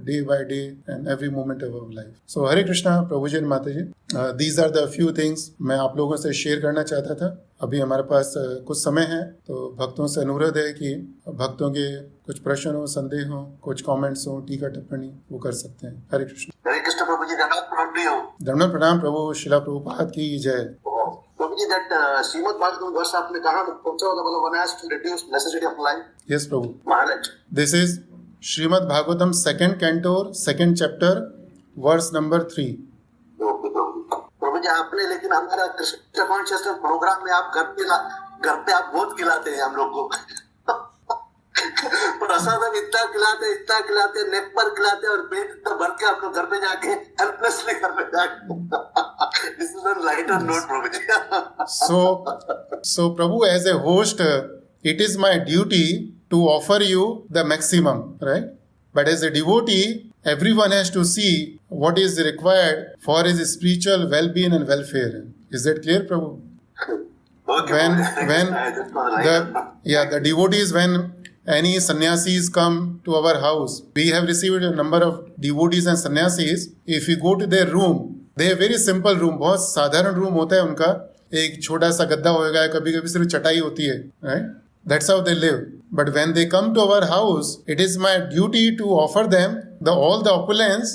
day by day and every moment of our life. So Hare Krishna, Prabhuji and Mataji, these are the few things मैं आप लोगों से शेयर करना चाहता था. अभी हमारे पास कुछ समय है तो भक्तों से अनुरोध है कि भक्तों के कुछ प्रश्न हो, संदेह हो, कुछ कमेंट्स हो, टीका टिप्पणी वो कर सकते हैं. हरे कृष्ण. हरे कृष्ण. प्रभु जी दंडवत प्रणाम. प्रभु शिला प्रभुपाद की जय. प्रभु जी, that श्रीमद् भागवतम वर्ष आपने कहा one has to reduce necessity of life. Yes, Prabhu. Maharaj. This is Srimad Bhagavatam 2nd canto 2nd chapter verse number 3. प्रभु जी, आपने लेकिन हमारा कृष्ण कॉन्शियसनेस प्रोग्राम में आप घर पे आप बहुत खिलाते हैं हम लोग को. प्रसाद इतना खिलाते नेक पर खिलाते और पेट इतना भर के आप लोग घर पे जाके हेल्पलेसली घर पे जाके. This is on lighter note Prabhu ji. So Prabhu, as a host, it is my duty to offer you the maximum, right? But as a devotee, everyone has to see what is required for his spiritual well-being and welfare. Is that clear, Prabhu? Okay. The devotees, when any sannyasis come to our house, we have received a number of devotees and sannyasis. If we go to their room, they have very simple room, बहुत साधारण रूम होता है उनका. एक छोटा सा गद्दा होगा, कभी कभी सिर्फ चटाई होती है, right? That's how they live. But when they come to our house, it is my duty to offer them all the opulence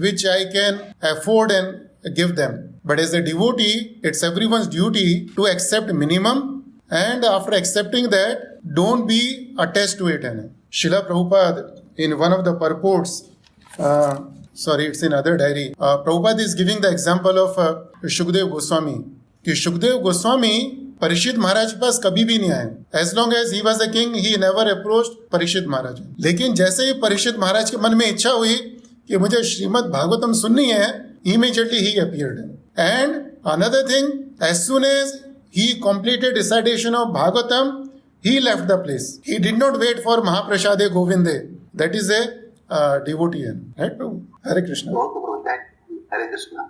which I can afford and give them. But as a devotee, it's everyone's duty to accept minimum, and after accepting that, don't be attached to it. Srila Prabhupada, in one of the purports, it's in other diary, Prabhupada is giving the example of Shukdev Goswami. कि शुकदेव गोस्वामी परीक्षित महाराज के पास कभी भी नहीं आए. As long as he was a king, he never approached Parikshit Maharaj. लेकिन जैसे ही परीक्षित महाराज के मन में इच्छा हुई कि मुझे श्रीमद् भागवतम सुननी है, immediately he appeared. And another thing, as soon as he completed recitation of Bhagavatam, he left the place. He did not wait for Mahaprasade Govinde. That is a devotee. Right, Prabhu? Hare Krishna. Hare Krishna.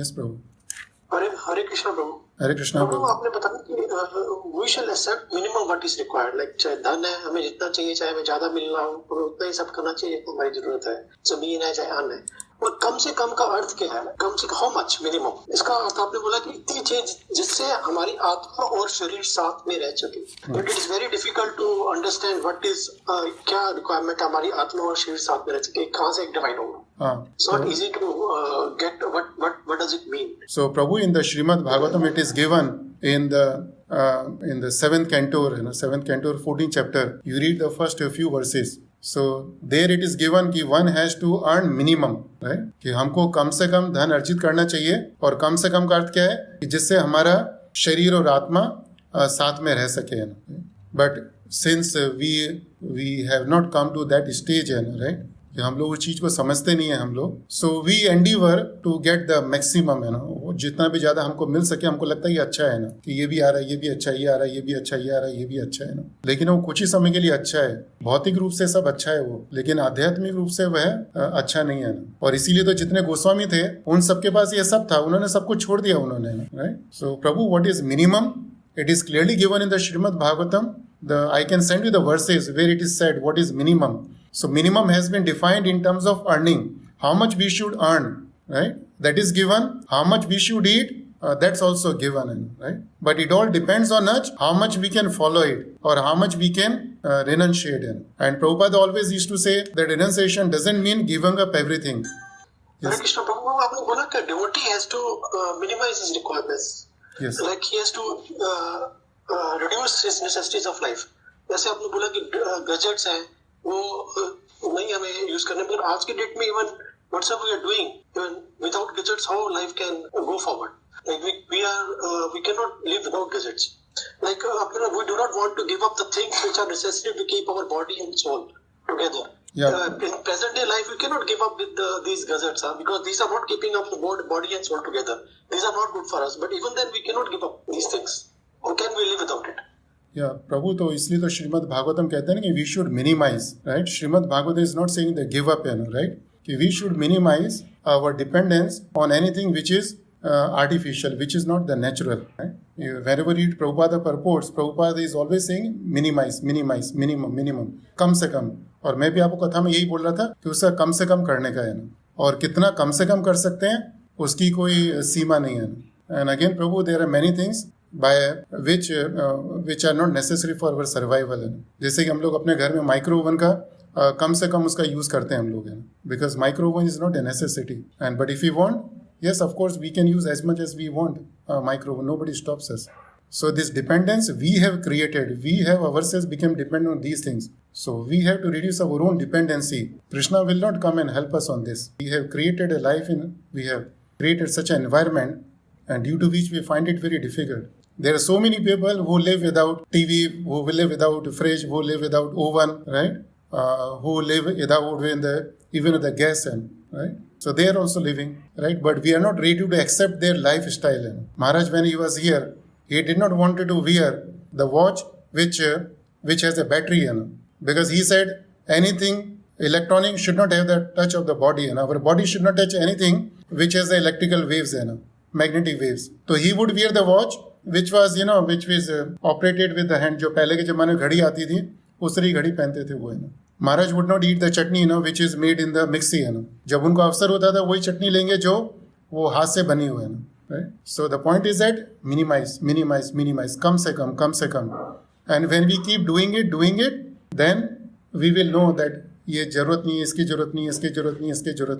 Yes Prabhu. Hare Krishna Prabhu. Hare Krishna Prabhu, Prabhu. आपने बताया कि we shall accept minimum what is required, like चाहे धन है हमें जितना चाहिए, चाहे हमें ज्यादा मिल रहा हो, हमें उतना ही सब करना चाहिए जितना हमारी जरूरत है, जमीन है चाहे अन्न है। और कम से कम का अर्थ क्या है? कम से कम हाउ मच मिनिमम? इसका अर्थ आपने बोला कि इतनी चीज जिससे हमारी आत्मा और शरीर साथ में रह सके। But it is very difficult to understand what is क्या रिक्वायरमेंट हमारी आत्मा और शरीर साथ में रह सके, कहाँ से डिवाइन होगा। It's not easy to get what does it mean. So Prabhu, in the Srimad Bhagavatam, it is given in the 7th canto, 7th canto, 14th chapter. You read the first few verses. So there it is given कि one has to earn minimum, right? कि हमको कम से कम धन अर्जित करना चाहिए, और कम से कम का अर्थ क्या है कि जिससे हमारा शरीर और आत्मा साथ में रह सके। But since we have not come to that stage, right? कि हम लोग उस चीज को समझते नहीं है हम लोग। So we endeavour to get the maximum, है ना, जितना भी ज्यादा हमको मिल सके। हमको लगता है ये अच्छा है ना, कि ये भी आ रहा है, ये भी अच्छा है, ये आ रहा है, ये भी अच्छा है, ये आ रहा है, ये भी अच्छा है ना। लेकिन वो कुछ ही समय के लिए अच्छा है, भौतिक रूप से सब अच्छा है वो, लेकिन आध्यात्मिक रूप से वह अच्छा नहीं है ना। और इसीलिए तो जितने गोस्वामी थे उन सबके पास ये सब था, उन्होंने सब कुछ छोड़ दिया उन्होंने, right. So Prabhu, what is minimum? It is clearly given in the Srimad Bhagavatam. I can send you the verses where it is said what is minimum. So minimum has been defined in terms of earning. How much we should earn, right? That is given. How much we should eat, that's also given, right? But it all depends on us, how much we can follow it or how much we can renunciate it. And Prabhupada always used to say that renunciation doesn't mean giving up everything. Hare Krishna Prabhu, आपने बोला कि devotee has to minimize his requirements. Yes. Like he has to reduce his necessities of life. जैसे आपने बोला कि gadgets हैं वो नहीं हमें यूज करने, पर आज के डेट में even WhatsApp we are doing, even without gadgets how life can go forward. Like we cannot live without gadgets. Like we do not want to give up the things which are necessary to keep our body and soul together. Yeah. In present day life, we cannot give up with these gadgets because these are not keeping up the body and soul together. These are not good for us. But even then, we cannot give up these things. How can we live without it? या प्रभु, तो इसलिए तो श्रीमद् भागवतम कहते हैं ना कि we should minimize, right. Srimad Bhagavatam is not saying the give up, right, कि we should minimize our dependence on anything which is artificial, which is not the natural, right? Whenever you read Prabhupada purports, Prabhupada is always saying minimize, minimum, कम से कम। और मैं भी आपको कथा में यही बोल रहा था कि उसका कम से कम करने का है ना, और कितना कम से कम कर सकते हैं उसकी कोई सीमा नहीं है। And again Prabhu, there are many things by which are not necessary for our survival, है। जैसे कि हम लोग अपने घर में माइक्रो ओवन का कम से कम उसका यूज करते हैं हम लोग, है, because micro oven is not a necessity. And but if you want, yes, of course, we can use as much as we want micro. Nobody stops us. So this dependence we have created. We have ourselves become dependent on these things. So we have to reduce our own dependency. Krishna will not come and help us on this. We have created a life we have created such an environment, and due to which we find it very difficult. There are so many people who live without TV, who live without fridge, who live without oven, right? Who live without even the gas, right? So they are also living, right? But we are not ready to accept their lifestyle. Maharaj, when he was here, he did not want to wear the watch which has a battery, because he said anything electronic should not have the touch of the body, and our body should not touch anything which has the electrical waves, magnetic waves. So he would wear the watch which was operated with the hand. जो पहले के जमाने में घड़ी आती थी, उस तरह घड़ी पहनते थे वो, Maharaj would not eat the chutney which is made in the mixie, है ना। जब उनको अवसर होता था वही चटनी लेंगे जो वो हाथ से बनी हुई है ना, right. So the point is that minimize, कम से कम। And when we keep doing it then we will know that ये जरूरत नहीं है, इसकी जरूरत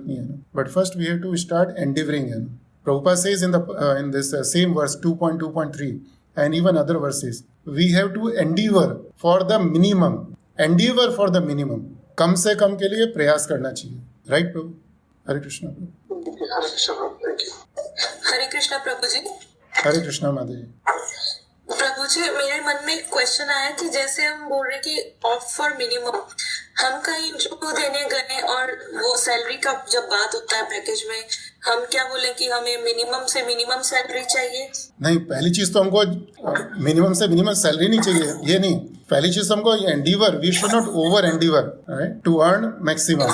नहीं है। But first we have to start endeavoring, है। Prabhupada says in this same verse 2.2.3 and even other verses, we have to endeavor for the minimum. कम से कम के लिए प्रयास करना चाहिए, right Prabhu? Hare Krishna Prabhu. Hare Krishna Prabhu, thank you. Hare Krishna Prabhu ji. Hare Krishna Mata ji. Prabhu जी, मेरे मन में एक क्वेश्चन आया कि जैसे हम बोल रहे कि ऑफ फॉर मिनिमम, हम कहीं इंटरव्यू देने गए और वो सैलरी का जब बात होता है पैकेज में, हम क्या बोले कि हमें मिनिमम से मिनिमम सैलरी चाहिए? नहीं, पहली चीज तो हमको मिनिमम से मिनिमम सैलरी नहीं चाहिए, ये नहीं। पहली चीज हमको endeavour, we should not over endeavour, right, to earn maximum.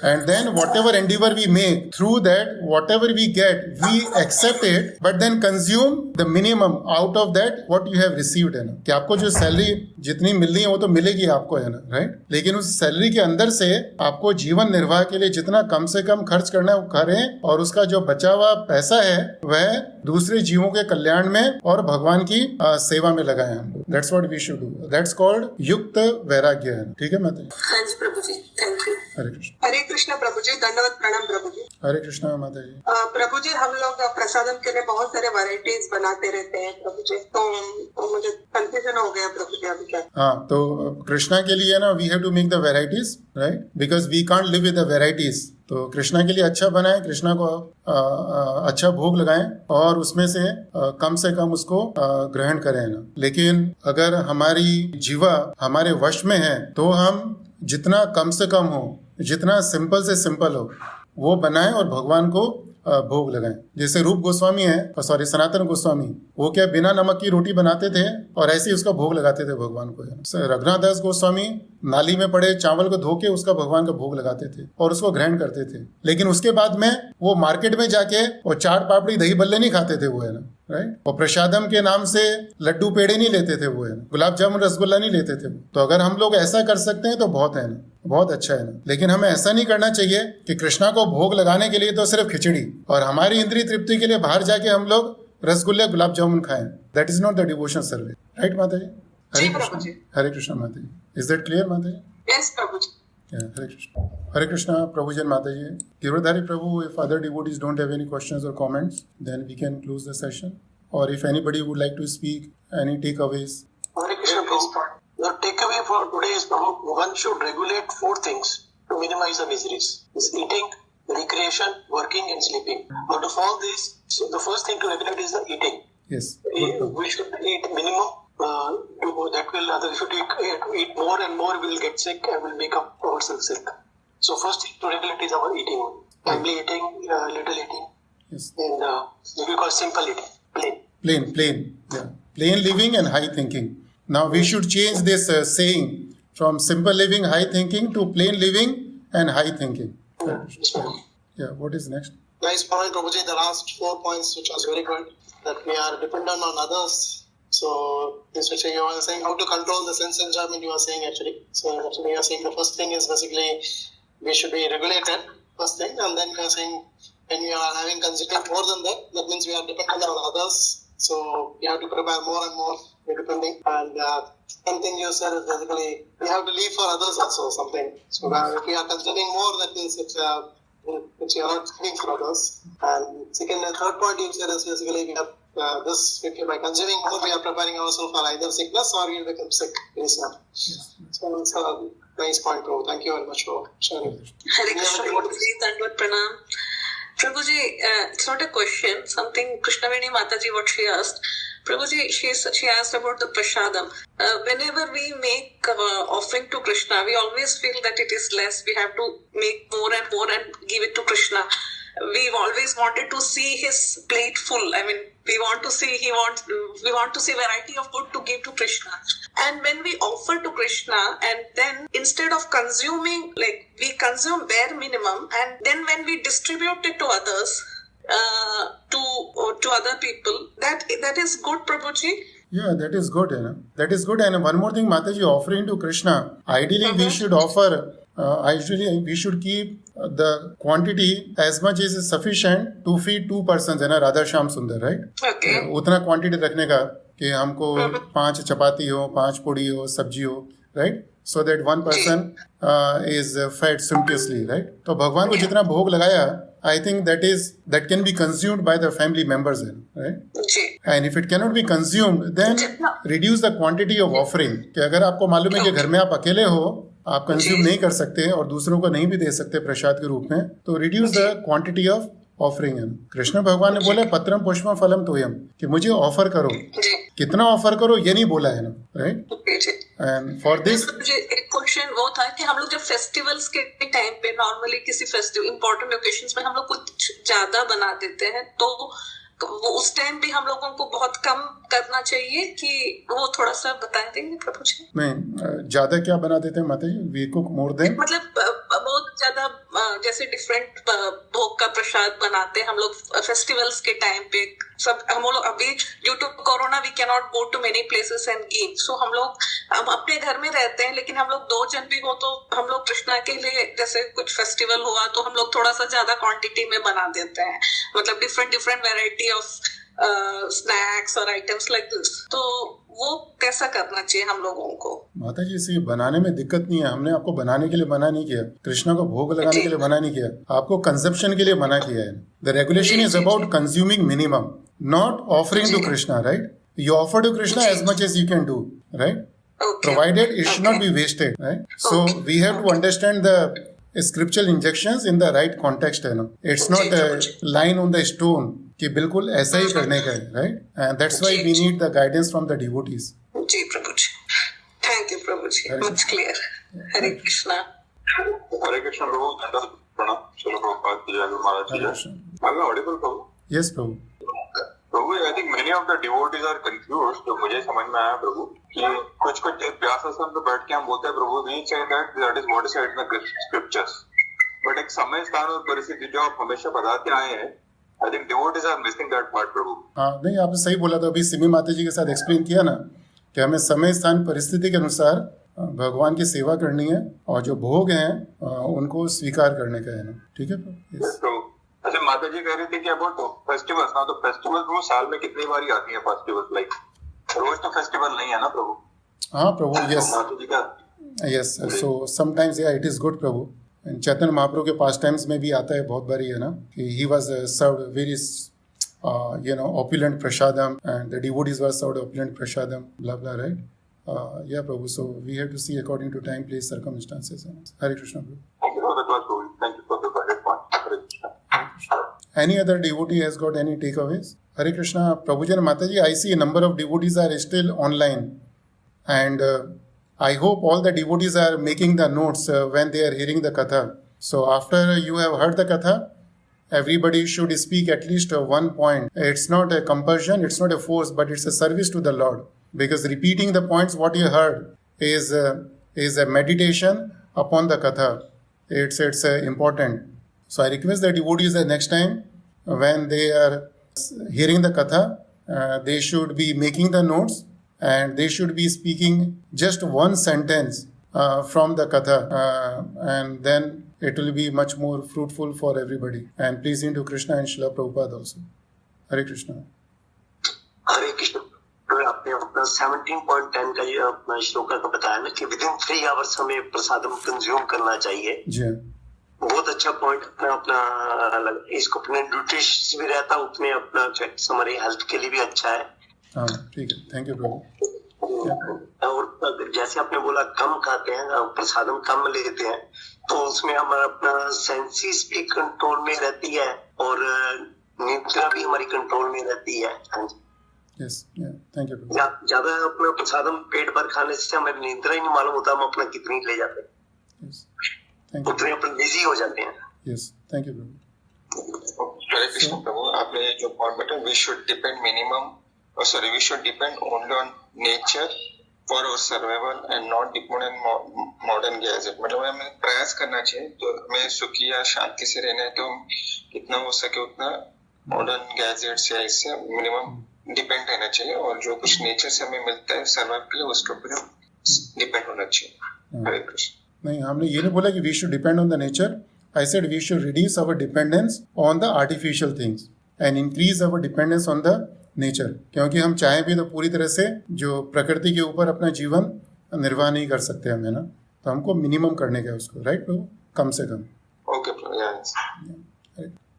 And then whatever endeavor we make, through that, whatever we get, we accept it, but then consume the minimum out of that what you have received, है ना, कि आपको जो सैलरी जितनी मिलनी है वो तो मिलेगी आपको, है ना, राइट। लेकिन उस सैलरी के अंदर से आपको जीवन निर्वाह के लिए जितना कम से कम खर्च करना है वो करें, और उसका जो बचा हुआ पैसा है वह दूसरे जीवों के कल्याण में और भगवान की सेवा में लगाएं हम लोग। That's what we should do. That's called युक्त वैराग्य, है। ठीक है माता जी? हाँ जी प्रभु जी, थैंक यू। हरे कृष्ण। हरे कृष्ण प्रभु जी, धन्यवाद, प्रणाम प्रभु जी। हरे कृष्ण माता जी। प्रभु जी, हम लोग प्रसादम के लिए बहुत सारे वैरायटीज बनाते रहते हैं प्रभु जी, तो मुझे कंफ्यूजन हो गया प्रभु जी अभी क्या। हाँ, तो कृष्णा के लिए ना we have to make the varieties, right, because we can't live with the varieties. तो कृष्णा के लिए अच्छा बनाएं, कृष्णा को अच्छा भोग लगाएं और उसमें से कम उसको ग्रहण करें ना। लेकिन अगर हमारी जीवा हमारे वश में है तो हम जितना कम से कम हो, जितना सिंपल से सिंपल हो वो बनाएं और भगवान को भोग लगाएं। जैसे रूप गोस्वामी है, सनातन गोस्वामी, वो क्या बिना नमक की रोटी बनाते थे और ऐसे ही उसका भोग लगाते थे भगवान को। रघुनाथ दास गोस्वामी नाली में पड़े चावल को धो के उसका भगवान का भोग लगाते थे और उसको ग्रहण करते थे। लेकिन उसके बाद में वो मार्केट में जाके वो चाट पापड़ी दही बल्ले नहीं खाते थे, वो, है ना, राइट। और प्रसादम के नाम से लड्डू पेड़े नहीं लेते थे, वो, है ना, गुलाब जामुन रसगुल्ला नहीं लेते थे। तो अगर हम लोग ऐसा कर सकते हैं तो बहुत है ना, बहुत अच्छा है ना। लेकिन हमें ऐसा नहीं करना चाहिए कि कृष्णा को भोग लगाने के लिए तो सिर्फ खिचड़ी और हमारी इंद्रिय तृप्ति के लिए बाहर जाके हम लोग रसगुल्ले गुलाब जामुन खाएं। That is not the devotion service, right माता जी? हरे कृष्ण माता जी। इज दैट क्लियर माता जी? यस प्रभु जी। हरे कृष्ण। हरे कृष्णा प्रभु जन माता जी। गिरधारी प्रभु, if other devotees don't have any questions or comments, then we can close the session. Or if anybody would like to speak, any takeaways? Hare Krishna Prabhu. The takeaway for today is, Prabhu, one should regulate 4 things to minimize the miseries: is eating, recreation, working, and sleeping. Out of all this, so the first thing to regulate is the eating. Yes. We should eat minimum. We should eat more and more, we'll get sick and we'll make up ourselves sick. So first thing to regulate is our eating. Family eating, little eating, Yes. and we call simple eating, plain. Plain. Yeah. Plain living and high thinking. Now we should change this saying from simple living, high thinking to plain living and high thinking. Yeah. What is next? Nice point, Prabhuji. The last 4 points, which was very good, that we are dependent on others. So, Mr. you were saying how to control the sense enjoyment, you were saying actually. So, actually, you are saying the first thing is basically we should be regulated, first thing, and then you are saying when we are having consuming more than that, that means we are dependent on others. So, we have to prepare more and more, we're depending. And something you said is basically we have to leave for others also, something. So, if we are consuming more, that means it's which you are not giving for others. And second and third point you said is basically we have by consuming more, we are preparing ourselves for either sickness or we become sick. So it's a nice point, bro. Thank you very much for sharing. Hare Krishna Prabhu ji, Dandavad Pranam. Prabhu ji, it's not a question, something Krishnaveni Mataji, what she asked. Prabhu ji, she asked about the prasadam. Whenever we make offering to Krishna, we always feel that it is less. We have to make more and more and give it to Krishna. We've always wanted to see his plate full. I mean, we want to see variety of food to give to Krishna. And when we offer to Krishna, and then instead of consuming, like we consume bare minimum, and then when we distribute it to others, to other people, that is good, Prabhuji. Yeah, that is good. That is good. And one more thing, Mataji, offering to Krishna. Ideally, we should offer. We should keep the quantity as much as is sufficient to feed 2 persons, है ना, राधा श्याम सुंदर, right? Okay. उतना क्वांटिटी रखने का कि हमको 5 चपाती हो, 5 पूड़ी हो, सब्जी हो, right? So that one person is fed sumptuously, right? तो भगवान को जितना भोग लगाया, I think that can be consumed by the family members, right? And if it cannot be consumed, then reduce the quantity of offering. कि अगर आपको मालूम है कि घर में आप अकेले हो, आप कंज्यूम नहीं कर सकते और दूसरों को नहीं भी दे सकते प्रसाद के रूप में, तो reduce the quantity of offering. Krishna भगवान ने बोला पत्रम पुष्पम फलम तोयम, कि मुझे ऑफर करो, कितना ऑफर करो ये नहीं बोला है ना, राइट? एंड फॉर दिस एक क्वेश्चन वो था कि हम लोग जब फेस्टिवल्स के टाइम पे नॉर्मली किसी फेस्टिवल इंपॉर्टेंट ओकेजन्स में हम लोग कुछ ज्यादा बना देते हैं, तो उस टाइम भी हम लोगों को बहुत कम करना चाहिए कि वो थोड़ा सा बता देंगे प्रभु जी? नहीं, ज्यादा क्या बना देते हैं माता जी? वी कुक मोर देन, मतलब बहुत ज्यादा जैसे डिफरेंट भोग का प्रसाद बनाते हैं हम लोग फेस्टिवल्स के टाइम पे। सब हम लोग अभी due to Corona we can not go to many places and eat, so हम अपने घर में रहते हैं, लेकिन हम लोग 2 जन भी हो तो हम लोग कृष्णा के लिए जैसे कुछ फेस्टिवल हुआ तो हम लोग थोड़ा सा ज्यादा क्वांटिटी में बना देते हैं, मतलब डिफरेंट वैरायटी ऑफ स्नैक्स और आइटम्स लाइक दिस। तो वो कैसा करना चाहिए हम लोगों को? माता जी इसे बनाने में दिक्कत नहीं है। हमने आपको बनाने के लिए मना नहीं किया, कृष्णा को भोग लगाने के लिए मना नहीं किया, आपको कंजप्शन के लिए मना किया है। The regulation is about consuming minimum, not offering to Krishna, right? You offer to Krishna as much as you can do, right? Okay. Provided it should not be wasted, right? So we have to understand the scriptural injections in the right context, है ना? It's not a line on the stone कि बिल्कुल ऐसा ही करने का है, right? And that's why we need the guidance from the devotees. Ji Prabhu ji, thank you Prabhu ji, much clear. Hare Krishna. Hare Krishna Prabhu, प्रणाम। चलो प्रभुपाद की जय, गुरु महाराज की जय। I'm audible Prabhu? Yes Prabhu. Prabhu, I think many of the devotees are confused. तो मुझे समझ में आया प्रभु कि कुछ व्यास आसन पे बैठ के हम बोलते हैं Prabhu we say that is what is said in the scriptures, but एक समय, स्थान और परिस्थिति जो आप हमेशा बताते आए हैं, I think devotees are missing that part Prabhu. हाँ, नहीं आपने सही बोला था, अभी सिमी माता जी के साथ एक्सप्लेन किया ना कि हमें समय, स्थान, परिस्थिति के अनुसार भगवान की सेवा करनी है और जो भोग हैं उनको स्वीकार करने का है ना। ठीक है प्रभु? अच्छा, माता जी कह रही थी कि अबाउट फेस्टिवल्स ना, तो फेस्टिवल प्रभु साल में कितनी बार आती है फेस्टिवल? लाइक रोज तो फेस्टिवल नहीं है ना प्रभु? हाँ प्रभु, यस माता जी का, यस। सो समटाइम्स या इट इज गुड प्रभु। चैतन्य महाप्रभु के पास टाइम्स में भी आता है बहुत बारी, है ना, कि he was served very opulent prasadam and the devotees were served opulent prasadam, blah blah, right? Yeah Prabhu, so we have to see according to time, place, circumstances. Hare Krishna Prabhu. thank you for the class Prabhu, thank you for the valid point. Hare Krishna. Any other devotee has got any takeaways? Hare Krishna Prabhuji and Mataji, I see a number of devotees are still online, and I hope all the devotees are making the notes when they are hearing the katha. So after you have heard the katha, everybody should speak at least one point. It's not a compulsion, it's not a force, but it's a service to the Lord. Because repeating the points what you heard is a meditation upon the katha. It's important. So I request the devotees that next time when they are hearing the katha, they should be making the notes and they should be speaking just one sentence from the katha, and then it will be much more fruitful for everybody and pleasing to Krishna and Srila Prabhupada also. Hare Krishna. हरे कृष्ण। आपने अपना 17.10 का ये अपना श्लोक का बताया ना कि विदिन 3 आवर्स हमें प्रसादम कंज्यूम करना चाहिए। जी हाँ, बहुत अच्छा पॉइंट अपना इसको अपने न्यूट्रिश भी रहता है, उतने अपना हमारे हेल्थ के लिए भी अच्छा है। हाँ ठीक है, थैंक यू प्रभु। और जैसे आपने बोला कम खाते हैं, प्रसादम कम लेते हैं, तो उसमें हमारा अपना सेंसेस भी कंट्रोल में रहती है और निद्रा भी हमारी कंट्रोल में रहती है। यस, थैंक यू प्रभु। ज्यादा अपना प्रसादम पेट भर खाने से हमें निद्रा ही नहीं मालूम होता हम अपना कितनी ले जाते हैं। Yes, thank you. उतने अपन बिजी हो जाते हैं। Yes, thank you Prabhu. Hare Krishna Prabhu, आपने जो पॉइंट बताया, we should depend we should depend only on nature for our survival and not depend on modern gadget. मतलब हमें प्रयास करना चाहिए, तो हमें सुखी या शांति से रहना है तो जितना हो सके उतना मॉडर्न गैजेट्स या इससे मिनिमम डिपेंड रहना चाहिए, और जो कुछ नेचर से हमें मिलता है सर्वाइव के लिए उसके ऊपर डिपेंड होना चाहिए। हरे कृष्ण। नहीं, हमने ये नहीं बोला कि we should depend on the nature. I said we should reduce our dependence on the artificial things and increase our dependence on the nature, क्योंकि हम चाहें भी तो पूरी तरह से जो प्रकृति के ऊपर अपना जीवन निर्वाह नहीं कर सकते हमें ना, तो हमको मिनिमम करने का उसको, राइट प्रभु, कम से कम। Okay Prabhu, yes.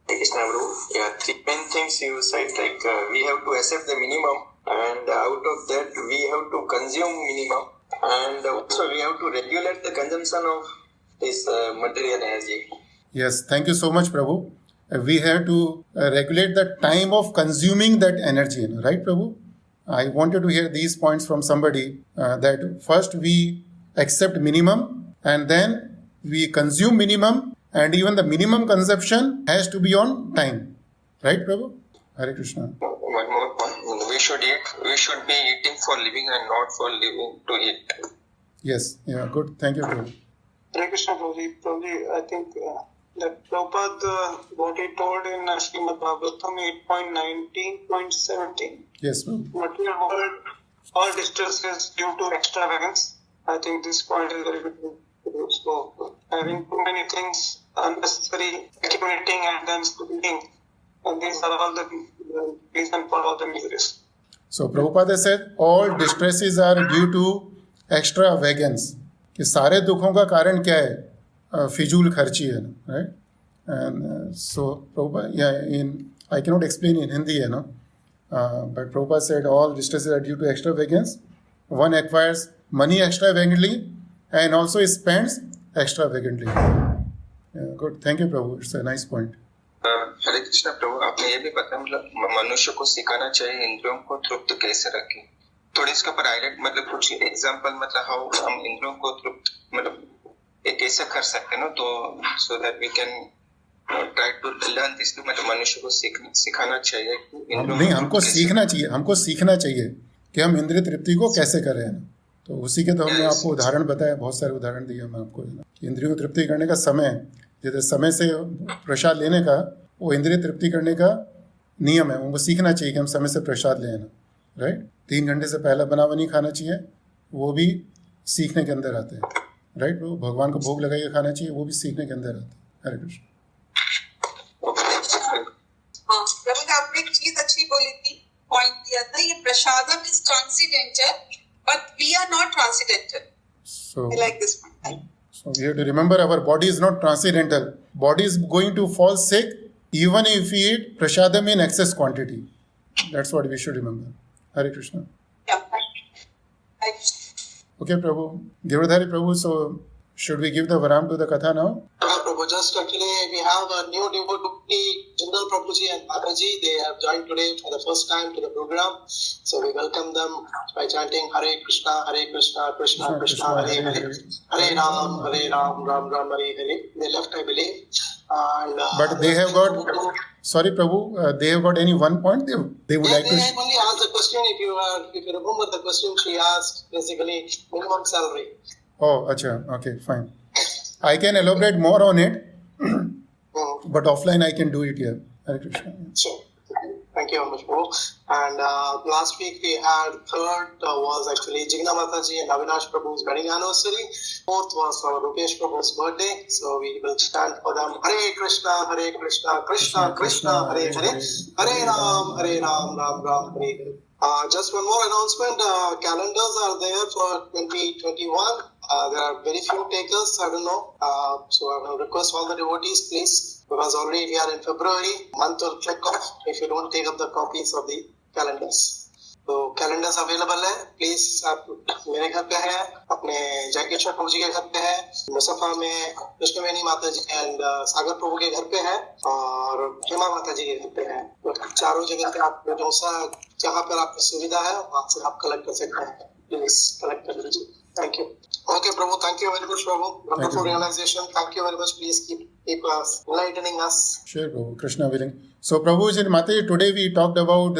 Krishna Prabhu, yeah, 3 main things you said, like we have to accept the minimum, and out of that we have to consume minimum, and also we have to regulate the consumption of this material energy. Yes, thank you so much Prabhu. We have to regulate the time of consuming that energy, right Prabhu? I wanted to hear these points from somebody, that first we accept minimum and then we consume minimum, and even the minimum consumption has to be on time, right Prabhu? Hare Krishna. One more point. We should be eating for living and not for living to eat. Yes, yeah, good. Thank you, Prabhu. Hare Krishna, Prabhuji, I think that Prabhupada, what he told in Srimad Bhagavatam 8.19.17, Yes, Prabhu. material world, all distress is due to extravagance. I think this point is very good. So, having too many things, unnecessary accumulating and then splitting, and these are all the reason for all the miseries. So Prabhupada said all distresses are due to extravagance. कि सारे दुखों का कारण क्या है? फिजूल खर्ची है, right? And so Prabhupada, I cannot explain in Hindi, but Prabhupada said all distresses are due to extravagance. One acquires money extravagantly and also spends extravagantly. Yeah, good. Thank you, Prabhu. It's a nice point. हरे कृष्ण प्रभु, आपने ये भी बताया मतलब मनुष्य को सिखाना चाहिए इंद्रियों को तृप्त कैसे रखें. थोड़ी इसके ऊपर हाईलाइट मतलब कुछ एग्जांपल मतलब हाउ हम इंद्रियों को तृप्त मतलब ये कैसे कर सकते हैं ना, तो so that we can try to learn this. मतलब मनुष्य को सिखाना चाहिए. नहीं, हमको सीखना चाहिए कि हम इंद्रिय तृप्ति को कैसे करें. तो उसी के तो हमने आपको उदाहरण बताया, बहुत सारे उदाहरण दिए मैं आपको कि इंद्रियों की तृप्ति करने का समय, जैसे समय से प्रसाद लेने का, वो इंद्रिय तृप्ति करने का नियम है. उनको सीखना चाहिए कि हम समय से प्रसाद लेना, राइट. 3 घंटे से पहले बना हुआ नहीं खाना चाहिए, वो भी सीखने के अंदर आते हैं, राइट. वो भगवान को भोग लगाइए खाना चाहिए, वो भी सीखने के अंदर आते हैं. हरे कृष्ण. प्रभु ने आपने एक चीज अच्छी बोली थी, पॉइंट दिया था, ये prasadam is transcendental but we are not transcendental. So I like this point. So we have to remember our body is not transcendental. Body is going to fall sick even if we eat prasadam in excess quantity. That's what we should remember. Hare Krishna. Yeah. Okay, Prabhu. Girdhari Prabhu, so should we give the varam to the katha now? Prabhu, just actually we have a new devotee, Jindal Prabhuji and Mataji. They have joined today for the first time to the program. So we welcome them by chanting Hare Krishna, Krishna Krishna, Hare Hare, Hare Ram, Ram Ram, Hare Hare. They left, I believe. And, but they have got, sorry Prabhu, they have got any one point they would like to... They only asked the question, if you remember the question she asked, basically minimum salary. Oh, acha, okay, fine. I can elaborate more on it, but offline I can do it here. Hare Krishna. Sure. Thank you very much, Prabhu. And last week we had third was actually Jigna Mataji and Avinash Prabhu's wedding anniversary. Fourth was our Rupesh Prabhu's birthday. So we will stand for them. Hare Krishna, Krishna Krishna, Hare Hare, Hare Ram, Ram Ram, Hare Hare. Just one more announcement. Calendars are there for 2021. There are very few takers. I don't know. So I will request all the devotees, please, because already we are in February. Month will click off if you don't take up the copies of the calendars. तो कैलेंडर्स अवेलेबल है. प्लीज आप मेरे घर पे है, अपने जयकेश्वर प्रभु जी के घर पे है, मुसफा में कृष्णवेणी माता जी एंड सागर प्रभु के घर पे है, और हेमा माता जी के घर पे है. तो चारों जगह पे आप जहाँ पर आपकी सुविधा है वहाँ से आप कलेक्ट कर सकते हैं. प्लीज कलेक्ट कर लीजिए. Thank you. Okay, Prabhu. Thank you very much, Prabhu. Wonderful realization. Thank you very much. Please keep us enlightening us. Sure, Prabhu. Krishna willing. So, Prabhu and Mataji, today we talked about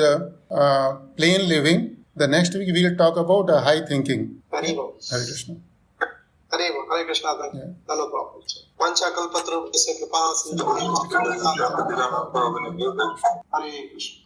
plain living. The next week we will talk about high thinking. Hare Bo. Hare Krishna. Hare Bo. Hare Krishna. No problem. Pancha kalpatra se kripa. Hare Krishna.